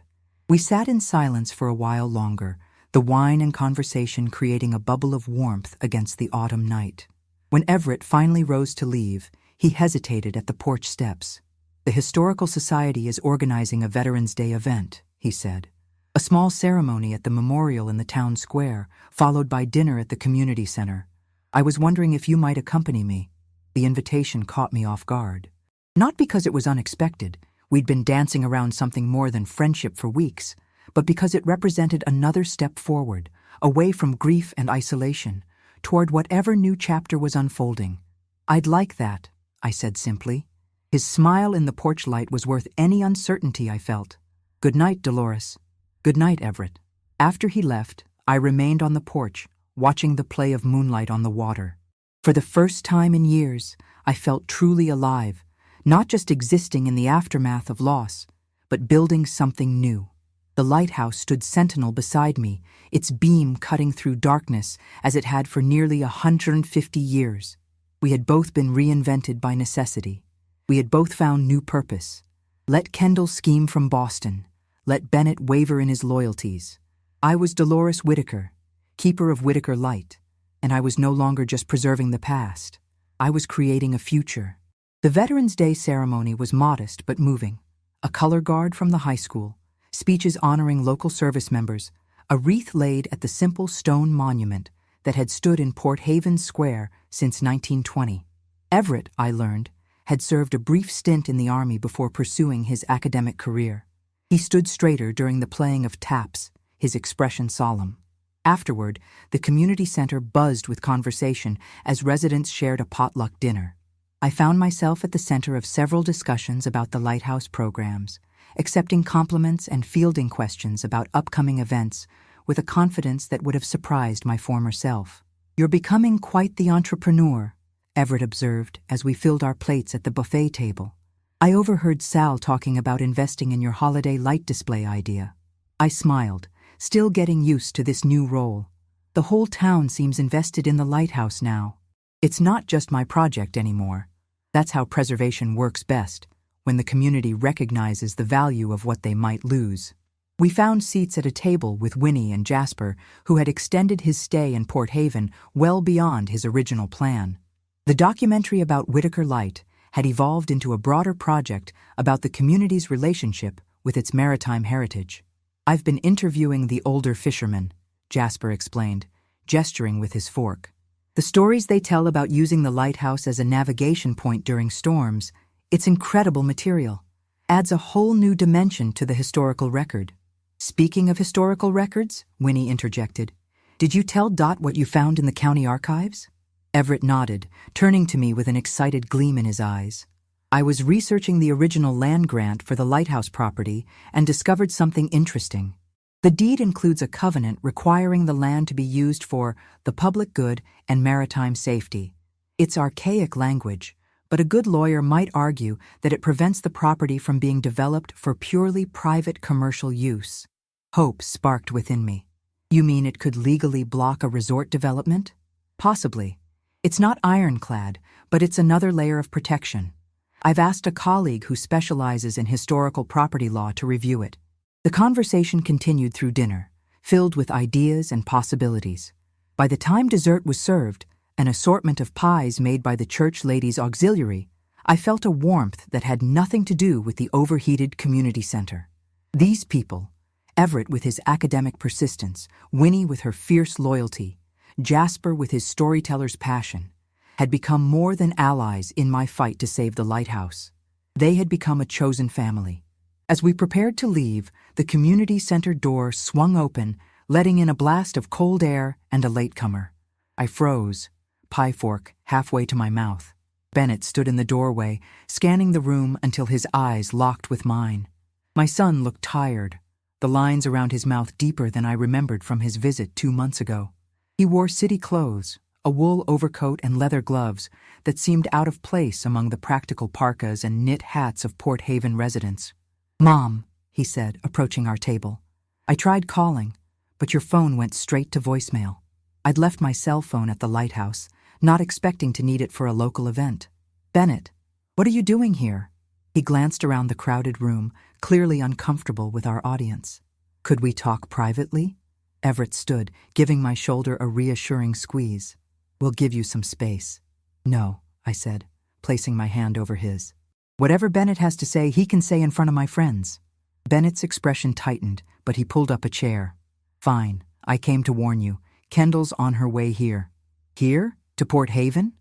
We sat in silence for a while longer, the wine and conversation creating a bubble of warmth against the autumn night. When Everett finally rose to leave, he hesitated at the porch steps. "The Historical Society is organizing a Veterans Day event," he said. "A small ceremony at the memorial in the town square, followed by dinner at the community center. I was wondering if you might accompany me." The invitation caught me off guard. Not because it was unexpected, we'd been dancing around something more than friendship for weeks, but because it represented another step forward, away from grief and isolation, toward whatever new chapter was unfolding. "I'd like that," I said simply. His smile in the porch light was worth any uncertainty I felt. "Good night, Dolores." "Good night, Everett." After he left, I remained on the porch, watching the play of moonlight on the water. For the first time in years, I felt truly alive, not just existing in the aftermath of loss, but building something new. The lighthouse stood sentinel beside me, its beam cutting through darkness as it had for nearly 150 years. We had both been reinvented by necessity. We had both found new purpose. Let Kendall scheme from Boston. Let Bennett waver in his loyalties. I was Dolores Whitaker, keeper of Whitaker Light, and I was no longer just preserving the past. I was creating a future. The Veterans Day ceremony was modest but moving. A color guard from the high school, speeches honoring local service members, a wreath laid at the simple stone monument that had stood in Port Haven Square since 1920. Everett, I learned, had served a brief stint in the Army before pursuing his academic career. He stood straighter during the playing of taps, his expression solemn. Afterward, the community center buzzed with conversation as residents shared a potluck dinner. I found myself at the center of several discussions about the lighthouse programs, accepting compliments and fielding questions about upcoming events with a confidence that would have surprised my former self. "You're becoming quite the entrepreneur," Everett observed as we filled our plates at the buffet table. "I overheard Sal talking about investing in your holiday light display idea." I smiled, still getting used to this new role. The whole town seems invested in the lighthouse now. It's not just my project anymore. That's how preservation works best, when the community recognizes the value of what they might lose. We found seats at a table with Winnie and Jasper, who had extended his stay in Port Haven well beyond his original plan. The documentary about Whitaker Light had evolved into a broader project about the community's relationship with its maritime heritage. "I've been interviewing the older fishermen," Jasper explained, gesturing with his fork. "The stories they tell about using the lighthouse as a navigation point during storms, it's incredible material. Adds a whole new dimension to the historical record." "Speaking of historical records," Winnie interjected, "did you tell Dot what you found in the county archives?" Everett nodded, turning to me with an excited gleam in his eyes. "I was researching the original land grant for the lighthouse property and discovered something interesting. The deed includes a covenant requiring the land to be used for the public good and maritime safety. It's archaic language, but a good lawyer might argue that it prevents the property from being developed for purely private commercial use." Hope sparked within me. "You mean it could legally block a resort development?" "Possibly. It's not ironclad, but it's another layer of protection. I've asked a colleague who specializes in historical property law to review it." The conversation continued through dinner, filled with ideas and possibilities. By the time dessert was served, an assortment of pies made by the church ladies' auxiliary, I felt a warmth that had nothing to do with the overheated community center. These people, Everett with his academic persistence, Winnie with her fierce loyalty, Jasper with his storyteller's passion, had become more than allies in my fight to save the lighthouse. They had become a chosen family. As we prepared to leave, the community center door swung open, letting in a blast of cold air and a latecomer. I froze, pie fork halfway to my mouth. Bennett stood in the doorway, scanning the room until his eyes locked with mine. My son looked tired, the lines around his mouth deeper than I remembered from his visit 2 months ago. He wore city clothes, a wool overcoat and leather gloves that seemed out of place among the practical parkas and knit hats of Port Haven residents. "Mom," he said, approaching our table. "I tried calling, but your phone went straight to voicemail. I'd left my cell phone at the lighthouse, not expecting to need it for a local event." "Bennett, what are you doing here?" He glanced around the crowded room, clearly uncomfortable with our audience. Could we talk privately? Everett stood, giving my shoulder a reassuring squeeze. We'll give you some space. No, I said, placing my hand over his. Whatever Bennett has to say, he can say in front of my friends. Bennett's expression tightened, but he pulled up a chair. Fine, I came to warn you. Kendall's on her way here. Here? To Port Haven?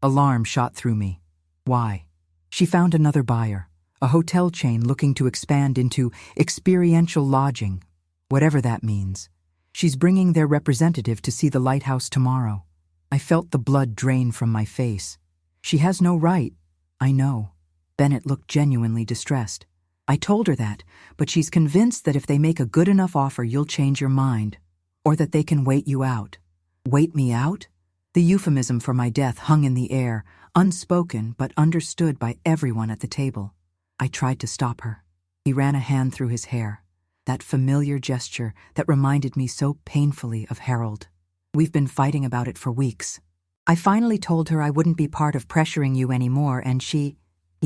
Alarm shot through me. Why? She found another buyer, a hotel chain looking to expand into experiential lodging, whatever that means. She's bringing their representative to see the lighthouse tomorrow. I felt the blood drain from my face. She has no right. I know. Bennett looked genuinely distressed. I told her that, but she's convinced that if they make a good enough offer, you'll change your mind, or that they can wait you out. Wait me out? The euphemism for my death hung in the air, unspoken but understood by everyone at the table. I tried to stop her. He ran a hand through his hair, that familiar gesture that reminded me so painfully of Harold. We've been fighting about it for weeks. I finally told her I wouldn't be part of pressuring you anymore, and He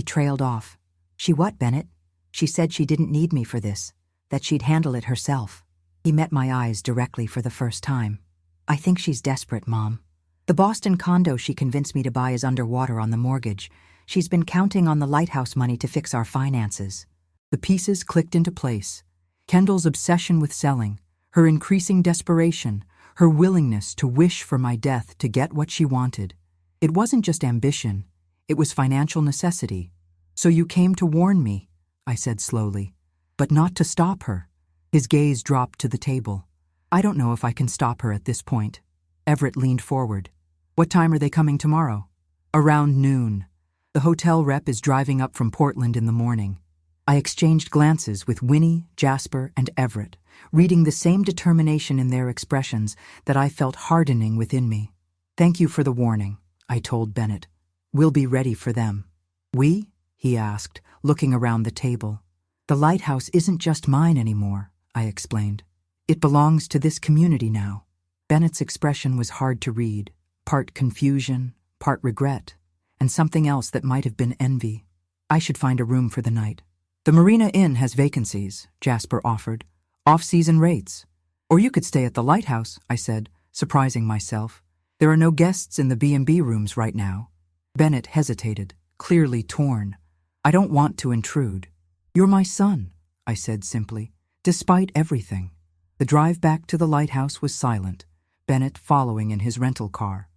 trailed off. She what, Bennett? She said she didn't need me for this, that she'd handle it herself. He met my eyes directly for the first time. I think she's desperate, Mom. The Boston condo she convinced me to buy is underwater on the mortgage. She's been counting on the lighthouse money to fix our finances. The pieces clicked into place. Kendall's obsession with selling, her increasing desperation, her willingness to wish for my death to get what she wanted. It wasn't just ambition, it was financial necessity. So you came to warn me, I said slowly, but not to stop her. His gaze dropped to the table. I don't know if I can stop her at this point. Everett leaned forward. What time are they coming tomorrow? Around noon. The hotel rep is driving up from Portland in the morning. I exchanged glances with Winnie, Jasper, and Everett, reading the same determination in their expressions that I felt hardening within me. Thank you for the warning, I told Bennett. We'll be ready for them. We? He asked, looking around the table. The lighthouse isn't just mine anymore, I explained. It belongs to this community now. Bennett's expression was hard to read, part confusion, part regret, and something else that might have been envy. I should find a room for the night. The Marina Inn has vacancies, Jasper offered. Off-season rates. Or you could stay at the lighthouse, I said, surprising myself. There are no guests in the B&B rooms right now. Bennett hesitated, clearly torn. I don't want to intrude. You're my son, I said simply, despite everything. The drive back to the lighthouse was silent, Bennett following in his rental car.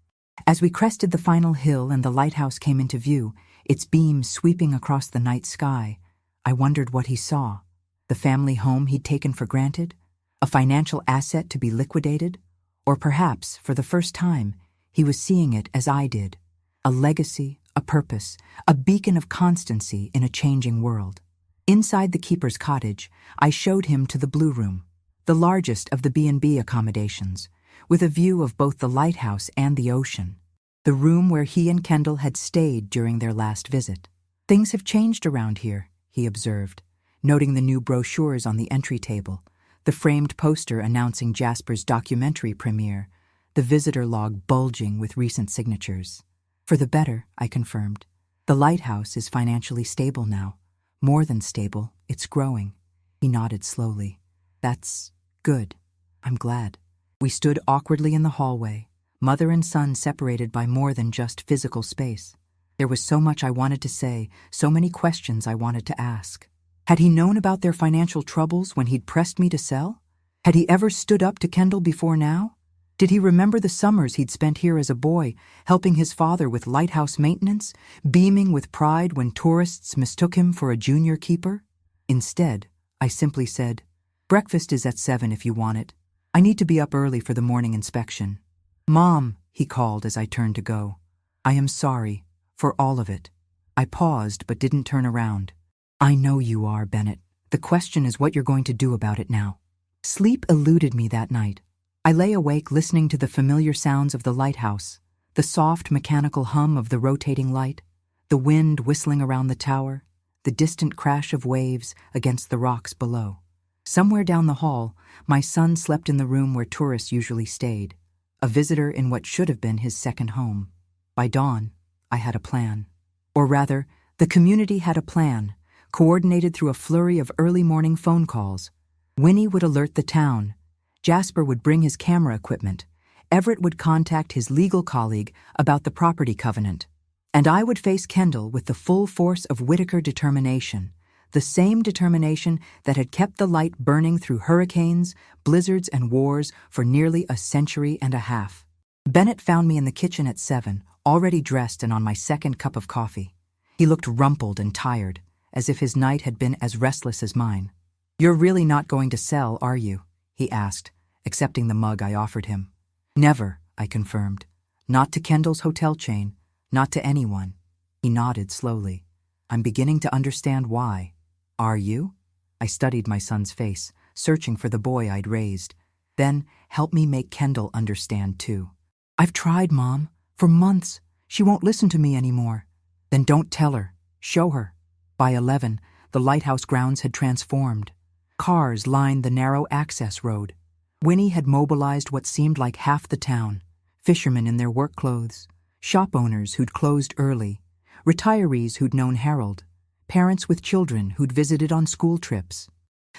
As we crested the final hill and the lighthouse came into view, its beams sweeping across the night sky, I wondered what he saw. The family home he'd taken for granted? A financial asset to be liquidated? Or perhaps, for the first time, he was seeing it as I did. A legacy, a purpose, a beacon of constancy in a changing world. Inside the keeper's cottage, I showed him to the Blue Room, the largest of the B&B accommodations, with a view of both the lighthouse and the ocean. The room where he and Kendall had stayed during their last visit. Things have changed around here, he observed, noting the new brochures on the entry table, the framed poster announcing Jasper's documentary premiere, the visitor log bulging with recent signatures. For the better, I confirmed. The lighthouse is financially stable now. More than stable, it's growing. He nodded slowly. That's good. I'm glad. We stood awkwardly in the hallway, mother and son separated by more than just physical space. There was so much I wanted to say, so many questions I wanted to ask. Had he known about their financial troubles when he'd pressed me to sell? Had he ever stood up to Kendall before now? Did he remember the summers he'd spent here as a boy, helping his father with lighthouse maintenance, beaming with pride when tourists mistook him for a junior keeper? Instead, I simply said, "Breakfast is at 7 if you want it. I need to be up early for the morning inspection." "Mom," he called as I turned to go. "I am sorry. For all of it." I paused but didn't turn around. "I know you are, Bennett. The question is what you're going to do about it now." Sleep eluded me that night. I lay awake listening to the familiar sounds of the lighthouse, the soft mechanical hum of the rotating light, the wind whistling around the tower, the distant crash of waves against the rocks below. Somewhere down the hall, my son slept in the room where tourists usually stayed, a visitor in what should have been his second home. By dawn, I had a plan. Or rather, the community had a plan, coordinated through a flurry of early morning phone calls. Winnie would alert the town. Jasper would bring his camera equipment. Everett would contact his legal colleague about the property covenant. And I would face Kendall with the full force of Whitaker determination, the same determination that had kept the light burning through hurricanes, blizzards, and wars for nearly a century and a half. Bennett found me in the kitchen at 7, already dressed and on my second cup of coffee. He looked rumpled and tired, as if his night had been as restless as mine. "You're really not going to sell, are you?" he asked, accepting the mug I offered him. "Never," I confirmed. "Not to Kendall's hotel chain, not to anyone." He nodded slowly. "I'm beginning to understand why." "Are you?" I studied my son's face, searching for the boy I'd raised. "Then help me make Kendall understand too." "I've tried, Mom. For months. She won't listen to me anymore." "Then don't tell her. Show her." By 11, the lighthouse grounds had transformed. Cars lined the narrow access road. Winnie had mobilized what seemed like half the town, fishermen in their work clothes, shop owners who'd closed early, retirees who'd known Harold, parents with children who'd visited on school trips.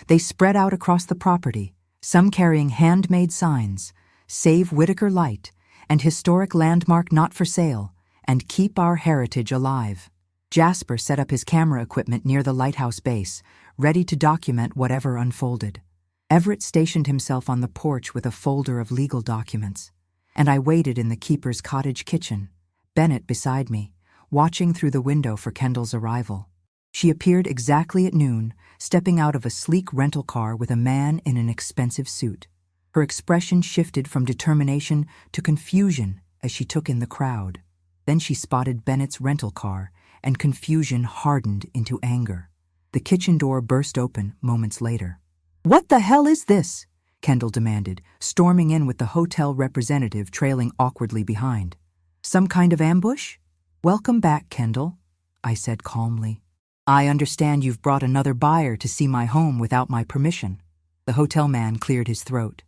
They spread out across the property, some carrying handmade signs, "Save Whitaker Light," and "Historic Landmark Not for Sale," and "Keep Our Heritage Alive." Jasper set up his camera equipment near the lighthouse base, ready to document whatever unfolded. Everett stationed himself on the porch with a folder of legal documents, and I waited in the keeper's cottage kitchen, Bennett beside me, watching through the window for Kendall's arrival. She appeared exactly at noon, stepping out of a sleek rental car with a man in an expensive suit. Her expression shifted from determination to confusion as she took in the crowd. Then she spotted Bennett's rental car, and confusion hardened into anger. The kitchen door burst open moments later. "What the hell is this?" Kendall demanded, storming in with the hotel representative trailing awkwardly behind. "Some kind of ambush?" "Welcome back, Kendall," I said calmly. "I understand you've brought another buyer to see my home without my permission." The hotel man cleared his throat.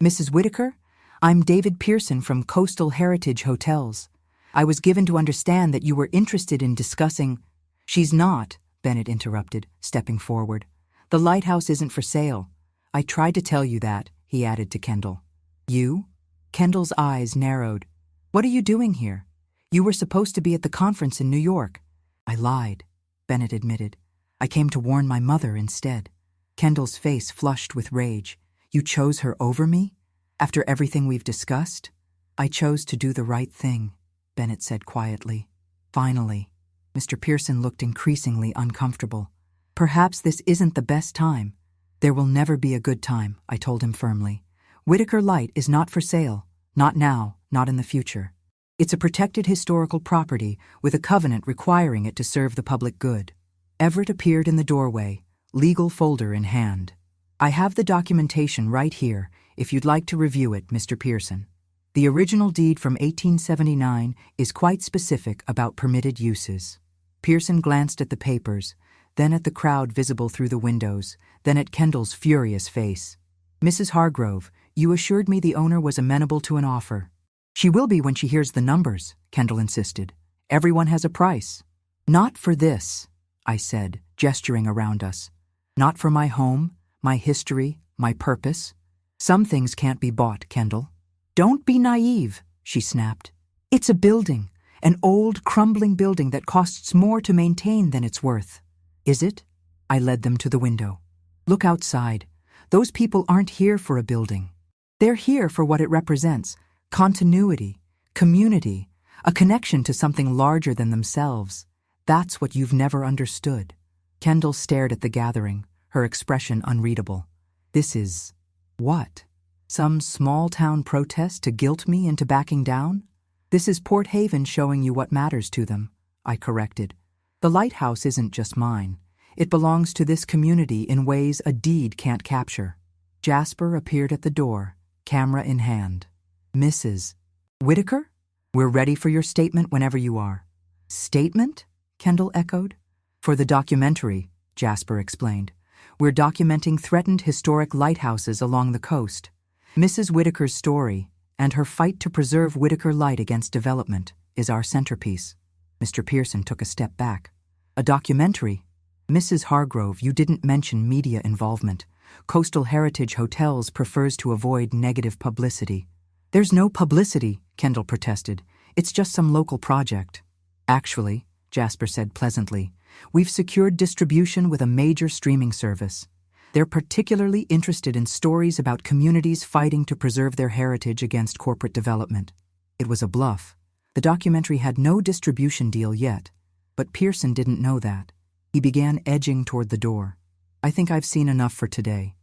"Mrs. Whitaker, I'm David Pearson from Coastal Heritage Hotels. I was given to understand that you were interested in discussing—" "She's not," Bennett interrupted, stepping forward. "The lighthouse isn't for sale. I tried to tell you that," he added to Kendall. "You?" Kendall's eyes narrowed. "What are you doing here? You were supposed to be at the conference in New York." "I lied," Bennett admitted. "I came to warn my mother instead." Kendall's face flushed with rage. "You chose her over me? After everything we've discussed?" "I chose to do the right thing," Bennett said quietly. "Finally." Mr. Pearson looked increasingly uncomfortable. "Perhaps this isn't the best time." "There will never be a good time," I told him firmly. "Whitaker Light is not for sale. Not now, not in the future. It's a protected historical property with a covenant requiring it to serve the public good." Everett appeared in the doorway, legal folder in hand. "I have the documentation right here, if you'd like to review it, Mr. Pearson. The original deed from 1879 is quite specific about permitted uses." Pearson glanced at the papers, then at the crowd visible through the windows, then at Kendall's furious face. "Mrs. Hargrove, you assured me the owner was amenable to an offer." "She will be when she hears the numbers," Kendall insisted. "Everyone has a price." "Not for this," I said, gesturing around us. "Not for my home, my history, my purpose. Some things can't be bought, Kendall." "Don't be naive," she snapped. "It's a building, an old, crumbling building that costs more to maintain than it's worth." "Is it?" I led them to the window. "Look outside. Those people aren't here for a building. They're here for what it represents: continuity, community, a connection to something larger than themselves. That's what you've never understood." Kendall stared at the gathering, her expression unreadable. "This is... what? Some small-town protest to guilt me into backing down?" "This is Port Haven showing you what matters to them," I corrected. "The lighthouse isn't just mine. It belongs to this community in ways a deed can't capture." Jasper appeared at the door, camera in hand. "Mrs. Whitaker? We're ready for your statement whenever you are." "Statement?" Kendall echoed. "For the documentary," Jasper explained. "We're documenting threatened historic lighthouses along the coast. Mrs. Whitaker's story, and her fight to preserve Whitaker Light against development, is our centerpiece." Mr. Pearson took a step back. "A documentary? Mrs. Hargrove, you didn't mention media involvement. Coastal Heritage Hotels prefers to avoid negative publicity. There's no publicity, Kendall protested. It's just some local project. Actually, Jasper said pleasantly, we've secured distribution with a major streaming service. They're particularly interested in stories about communities fighting to preserve their heritage against corporate development. It was a bluff. The documentary had no distribution deal yet, but Pearson didn't know that. He began edging toward the door. I think I've seen enough for today.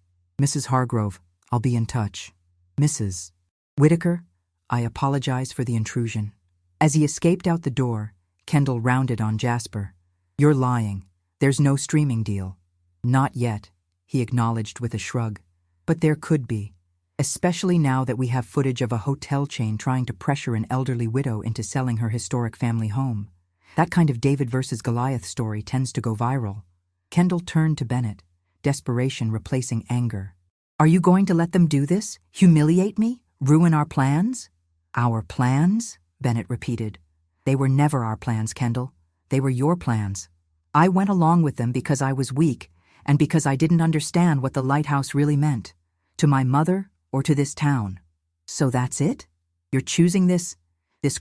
Mrs. Hargrove, I'll be in touch. Mrs. Whitaker, I apologize for the intrusion. As he escaped out the door, Kendall rounded on Jasper. You're lying. There's no streaming deal. Not yet, he acknowledged with a shrug. But there could be, especially now that we have footage of a hotel chain trying to pressure an elderly widow into selling her historic family home. That kind of David versus Goliath story tends to go viral. Kendall turned to Bennett, desperation replacing anger. Are you going to let them do this? Humiliate me? Ruin our plans? Our plans? Bennett repeated. They were never our plans, Kendall. They were your plans. I went along with them because I was weak and because I didn't understand what the lighthouse really meant, to my mother or to this town. So that's it? You're choosing this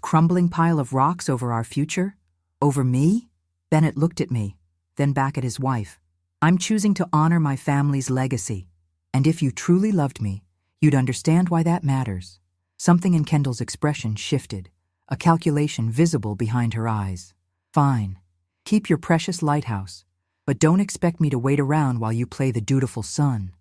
crumbling pile of rocks over our future? Over me? Bennett looked at me, then back at his wife. I'm choosing to honor my family's legacy. And if you truly loved me, you'd understand why that matters. Something in Kendall's expression shifted, a calculation visible behind her eyes. Fine. Keep your precious lighthouse, but don't expect me to wait around while you play the dutiful son.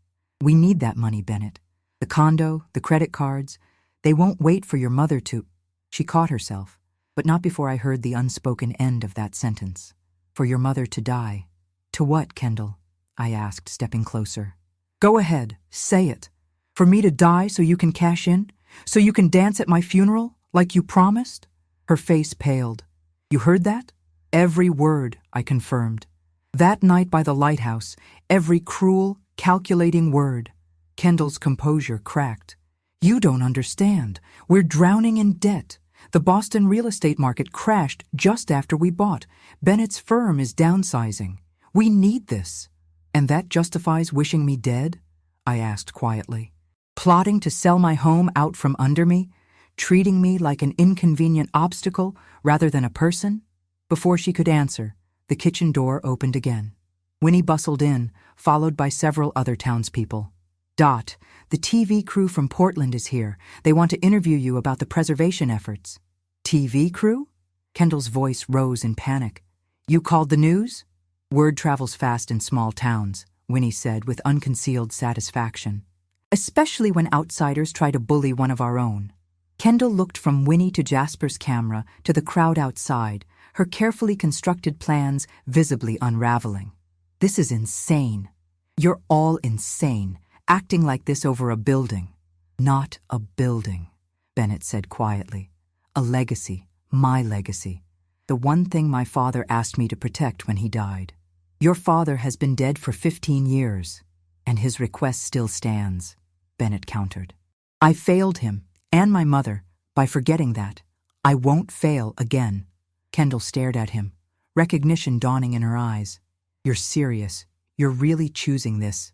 We need that money, Bennett. The condo, the credit cards, they won't wait for your mother to... She caught herself, but not before I heard the unspoken end of that sentence. For your mother to die. To what, Kendall? I asked, stepping closer. Go ahead, say it. For me to die so you can cash in? So you can dance at my funeral, like you promised? Her face paled. You heard that? Every word, I confirmed. That night by the lighthouse, every cruel, calculating word. Kendall's composure cracked. You don't understand. We're drowning in debt. The Boston real estate market crashed just after we bought. Bennett's firm is downsizing. We need this. And that justifies wishing me dead? I asked quietly. Plotting to sell my home out from under me? Treating me like an inconvenient obstacle rather than a person? Before she could answer, the kitchen door opened again. Winnie bustled in, followed by several other townspeople. Dot, the TV crew from Portland is here. They want to interview you about the preservation efforts. TV crew? Kendall's voice rose in panic. You called the news? Word travels fast in small towns, Winnie said with unconcealed satisfaction. Especially when outsiders try to bully one of our own. Kendall looked from Winnie to Jasper's camera to the crowd outside, her carefully constructed plans visibly unraveling. This is insane. You're all insane, acting like this over a building. Not a building, Bennett said quietly. A legacy, my legacy. The one thing my father asked me to protect when he died. Your father has been dead for 15 years, and his request still stands, Bennett countered. I failed him, and my mother, by forgetting that. I won't fail again. Kendall stared at him, recognition dawning in her eyes. You're serious. You're really choosing this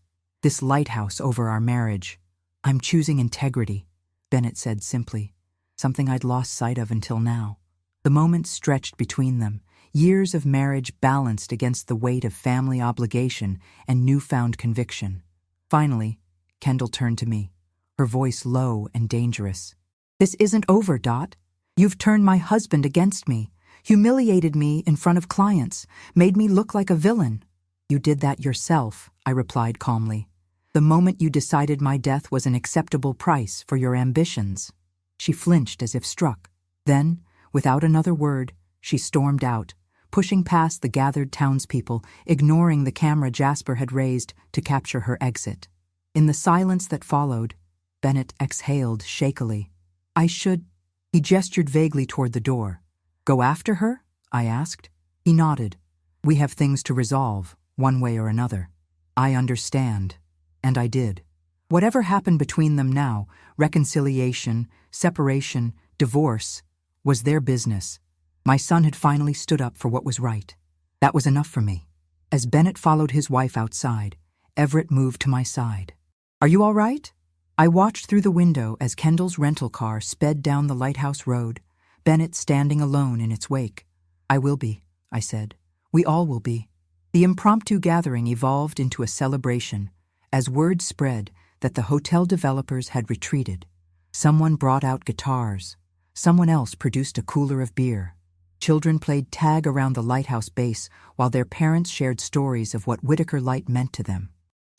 lighthouse over our marriage. I'm choosing integrity, Bennett said simply, something I'd lost sight of until now. The moments stretched between them, years of marriage balanced against the weight of family obligation and newfound conviction. Finally, Kendall turned to me, her voice low and dangerous. This isn't over, Dot. You've turned my husband against me, humiliated me in front of clients, made me look like a villain. You did that yourself, I replied calmly. The moment you decided my death was an acceptable price for your ambitions. She flinched as if struck. Then, without another word, she stormed out, pushing past the gathered townspeople, ignoring the camera Jasper had raised to capture her exit. In the silence that followed, Bennett exhaled shakily. He gestured vaguely toward the door. Go after her? I asked. He nodded. We have things to resolve, one way or another. I understand. And I did. Whatever happened between them now, reconciliation, separation, divorce, was their business. My son had finally stood up for what was right. That was enough for me. As Bennett followed his wife outside, Everett moved to my side. "Are you all right?" I watched through the window as Kendall's rental car sped down the lighthouse road, Bennett standing alone in its wake. "I will be," I said. "We all will be." The impromptu gathering evolved into a celebration as word spread that the hotel developers had retreated. Someone brought out guitars. Someone else produced a cooler of beer. Children played tag around the lighthouse base while their parents shared stories of what Whitaker Light meant to them.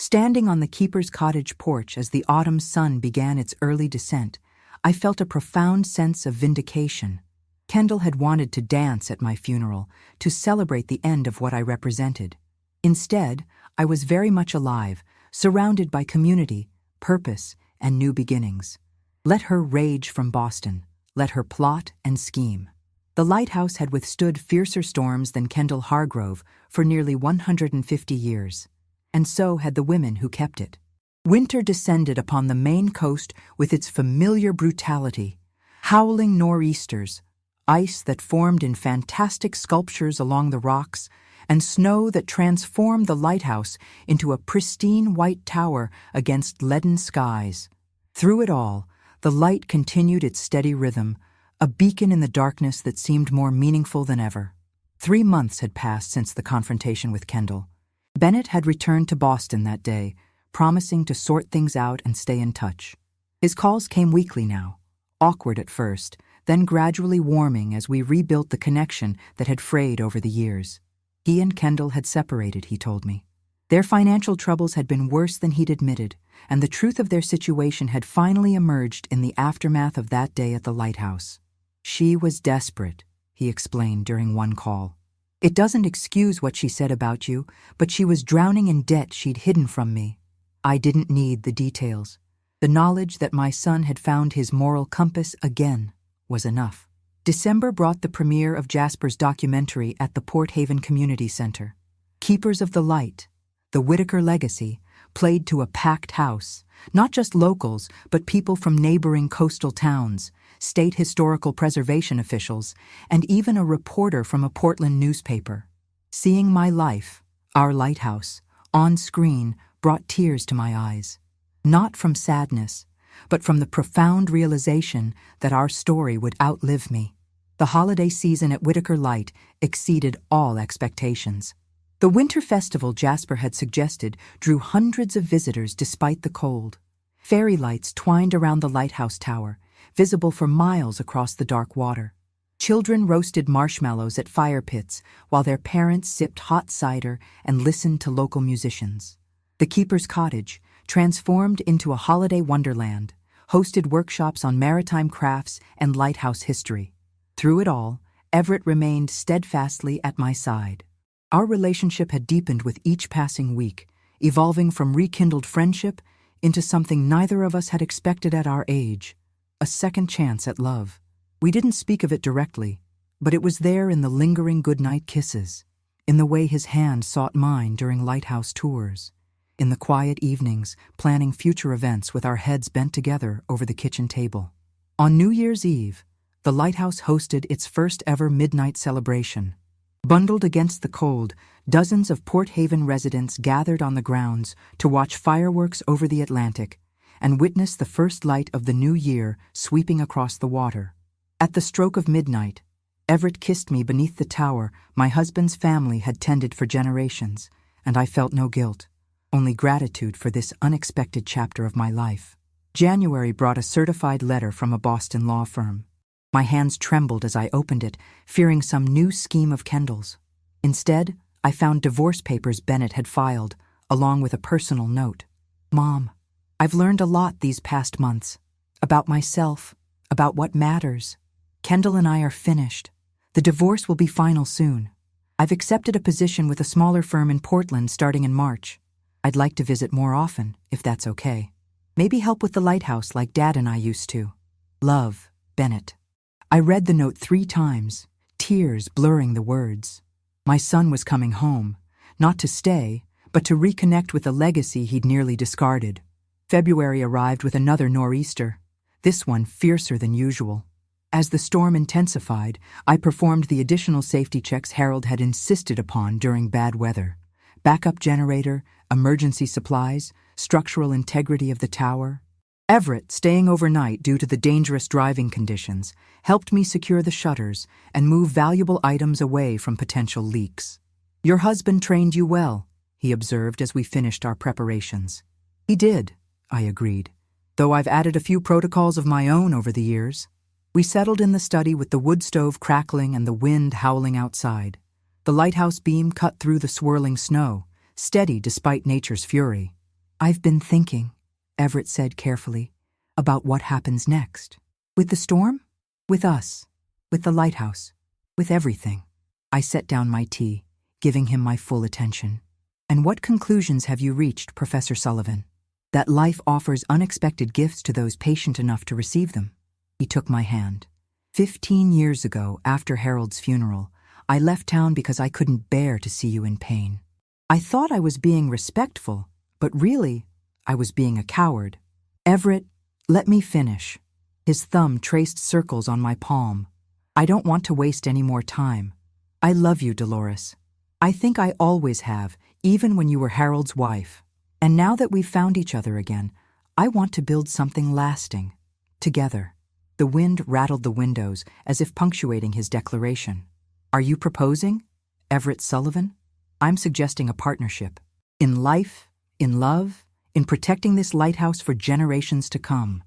Standing on the keeper's cottage porch as the autumn sun began its early descent, I felt a profound sense of vindication. Kendall had wanted to dance at my funeral, to celebrate the end of what I represented. Instead, I was very much alive, surrounded by community, purpose, and new beginnings. Let her rage from Boston. Let her plot and scheme. The lighthouse had withstood fiercer storms than Kendall Hargrove for nearly 150 years. And so had the women who kept it. Winter descended upon the Maine coast with its familiar brutality, howling nor'easters, ice that formed in fantastic sculptures along the rocks, and snow that transformed the lighthouse into a pristine white tower against leaden skies. Through it all, the light continued its steady rhythm, a beacon in the darkness that seemed more meaningful than ever. 3 months had passed since the confrontation with Kendall. Bennett had returned to Boston that day, promising to sort things out and stay in touch. His calls came weekly now, awkward at first, then gradually warming as we rebuilt the connection that had frayed over the years. He and Kendall had separated, he told me. Their financial troubles had been worse than he'd admitted, and the truth of their situation had finally emerged in the aftermath of that day at the lighthouse. "She was desperate," he explained during one call. "It doesn't excuse what she said about you, but she was drowning in debt she'd hidden from me. I didn't need the details. The knowledge that my son had found his moral compass again was enough." December brought the premiere of Jasper's documentary at the Port Haven Community Center. Keepers of the Light, the Whitaker legacy, played to a packed house, not just locals, but people from neighboring coastal towns, state historical preservation officials, and even a reporter from a Portland newspaper. Seeing my life, our lighthouse, on screen brought tears to my eyes. Not from sadness, but from the profound realization that our story would outlive me. The holiday season at Whitaker Light exceeded all expectations. The winter festival Jasper had suggested drew hundreds of visitors despite the cold. Fairy lights twined around the lighthouse tower, visible for miles across the dark water. Children roasted marshmallows at fire pits while their parents sipped hot cider and listened to local musicians. The keeper's cottage, transformed into a holiday wonderland, hosted workshops on maritime crafts and lighthouse history. Through it all, Everett remained steadfastly at my side. Our relationship had deepened with each passing week, evolving from rekindled friendship into something neither of us had expected at our age, a second chance at love. We didn't speak of it directly, but it was there in the lingering goodnight kisses, in the way his hand sought mine during lighthouse tours, in the quiet evenings planning future events with our heads bent together over the kitchen table. On New Year's Eve, the lighthouse hosted its first ever midnight celebration. Bundled against the cold, dozens of Port Haven residents gathered on the grounds to watch fireworks over the Atlantic and witness the first light of the new year sweeping across the water. At the stroke of midnight, Everett kissed me beneath the tower my husband's family had tended for generations, and I felt no guilt, only gratitude for this unexpected chapter of my life. January brought a certified letter from a Boston law firm. My hands trembled as I opened it, fearing some new scheme of Kendall's. Instead, I found divorce papers Bennett had filed, along with a personal note. "Mom, I've learned a lot these past months. About myself, about what matters. Kendall and I are finished. The divorce will be final soon. I've accepted a position with a smaller firm in Portland starting in March. I'd like to visit more often, if that's okay. Maybe help with the lighthouse like Dad and I used to. Love, Bennett." I read the note 3 times, tears blurring the words. My son was coming home, not to stay, but to reconnect with a legacy he'd nearly discarded. February arrived with another nor'easter, this one fiercer than usual. As the storm intensified, I performed the additional safety checks Harold had insisted upon during bad weather. backup generator, emergency supplies, structural integrity of the tower. Everett, staying overnight due to the dangerous driving conditions, helped me secure the shutters and move valuable items away from potential leaks. "Your husband trained you well," he observed as we finished our preparations. "He did," I agreed, "though I've added a few protocols of my own over the years." We settled in the study with the wood stove crackling and the wind howling outside. The lighthouse beam cut through the swirling snow, steady despite nature's fury. "I've been thinking," Everett said carefully, "about what happens next. With the storm? With us. With the lighthouse. With everything." I set down my tea, giving him my full attention. "And what conclusions have you reached, Professor Sullivan?" "That life offers unexpected gifts to those patient enough to receive them." He took my hand. 15 years ago, after Harold's funeral, I left town because I couldn't bear to see you in pain. I thought I was being respectful, but really, I was being a coward. Everett, let me finish." His thumb traced circles on my palm. "I don't want to waste any more time. I love you, Dolores. I think I always have, even when you were Harold's wife. And now that we've found each other again, I want to build something lasting. Together." The wind rattled the windows as if punctuating his declaration. "Are you proposing, Everett Sullivan?" "I'm suggesting a partnership. In life, in love, in protecting this lighthouse for generations to come."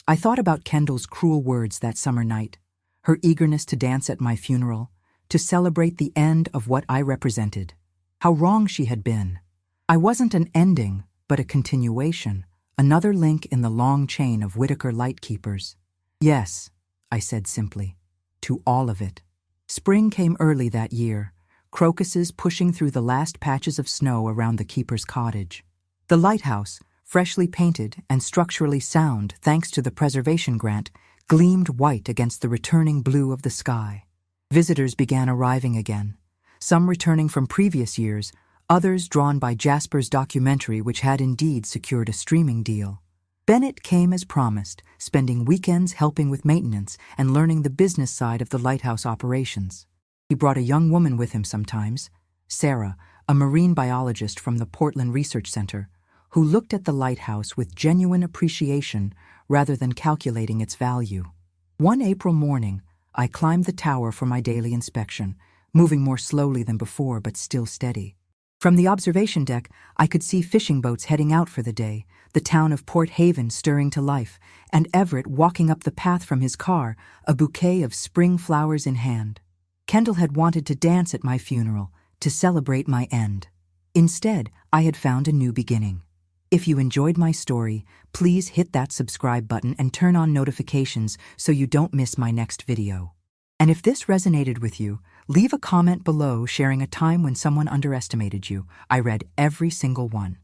I thought about Kendall's cruel words that summer night, her eagerness to dance at my funeral, to celebrate the end of what I represented. How wrong she had been. I wasn't an ending, but a continuation, another link in the long chain of Whitaker lightkeepers. "Yes," I said simply, "to all of it." Spring came early that year, crocuses pushing through the last patches of snow around the keeper's cottage. The lighthouse, freshly painted and structurally sound thanks to the preservation grant, gleamed white against the returning blue of the sky. Visitors began arriving again, some returning from previous years, others drawn by Jasper's documentary, which had indeed secured a streaming deal. Bennett came as promised, spending weekends helping with maintenance and learning the business side of the lighthouse operations. He brought a young woman with him sometimes, Sarah, a marine biologist from the Portland Research Center, who looked at the lighthouse with genuine appreciation rather than calculating its value. One April morning, I climbed the tower for my daily inspection, moving more slowly than before but still steady. From the observation deck, I could see fishing boats heading out for the day, the town of Port Haven stirring to life, and Everett walking up the path from his car, a bouquet of spring flowers in hand. Kendall had wanted to dance at my funeral, to celebrate my end. Instead, I had found a new beginning. If you enjoyed my story, please hit that subscribe button and turn on notifications so you don't miss my next video. And if this resonated with you, leave a comment below sharing a time when someone underestimated you. I read every single one.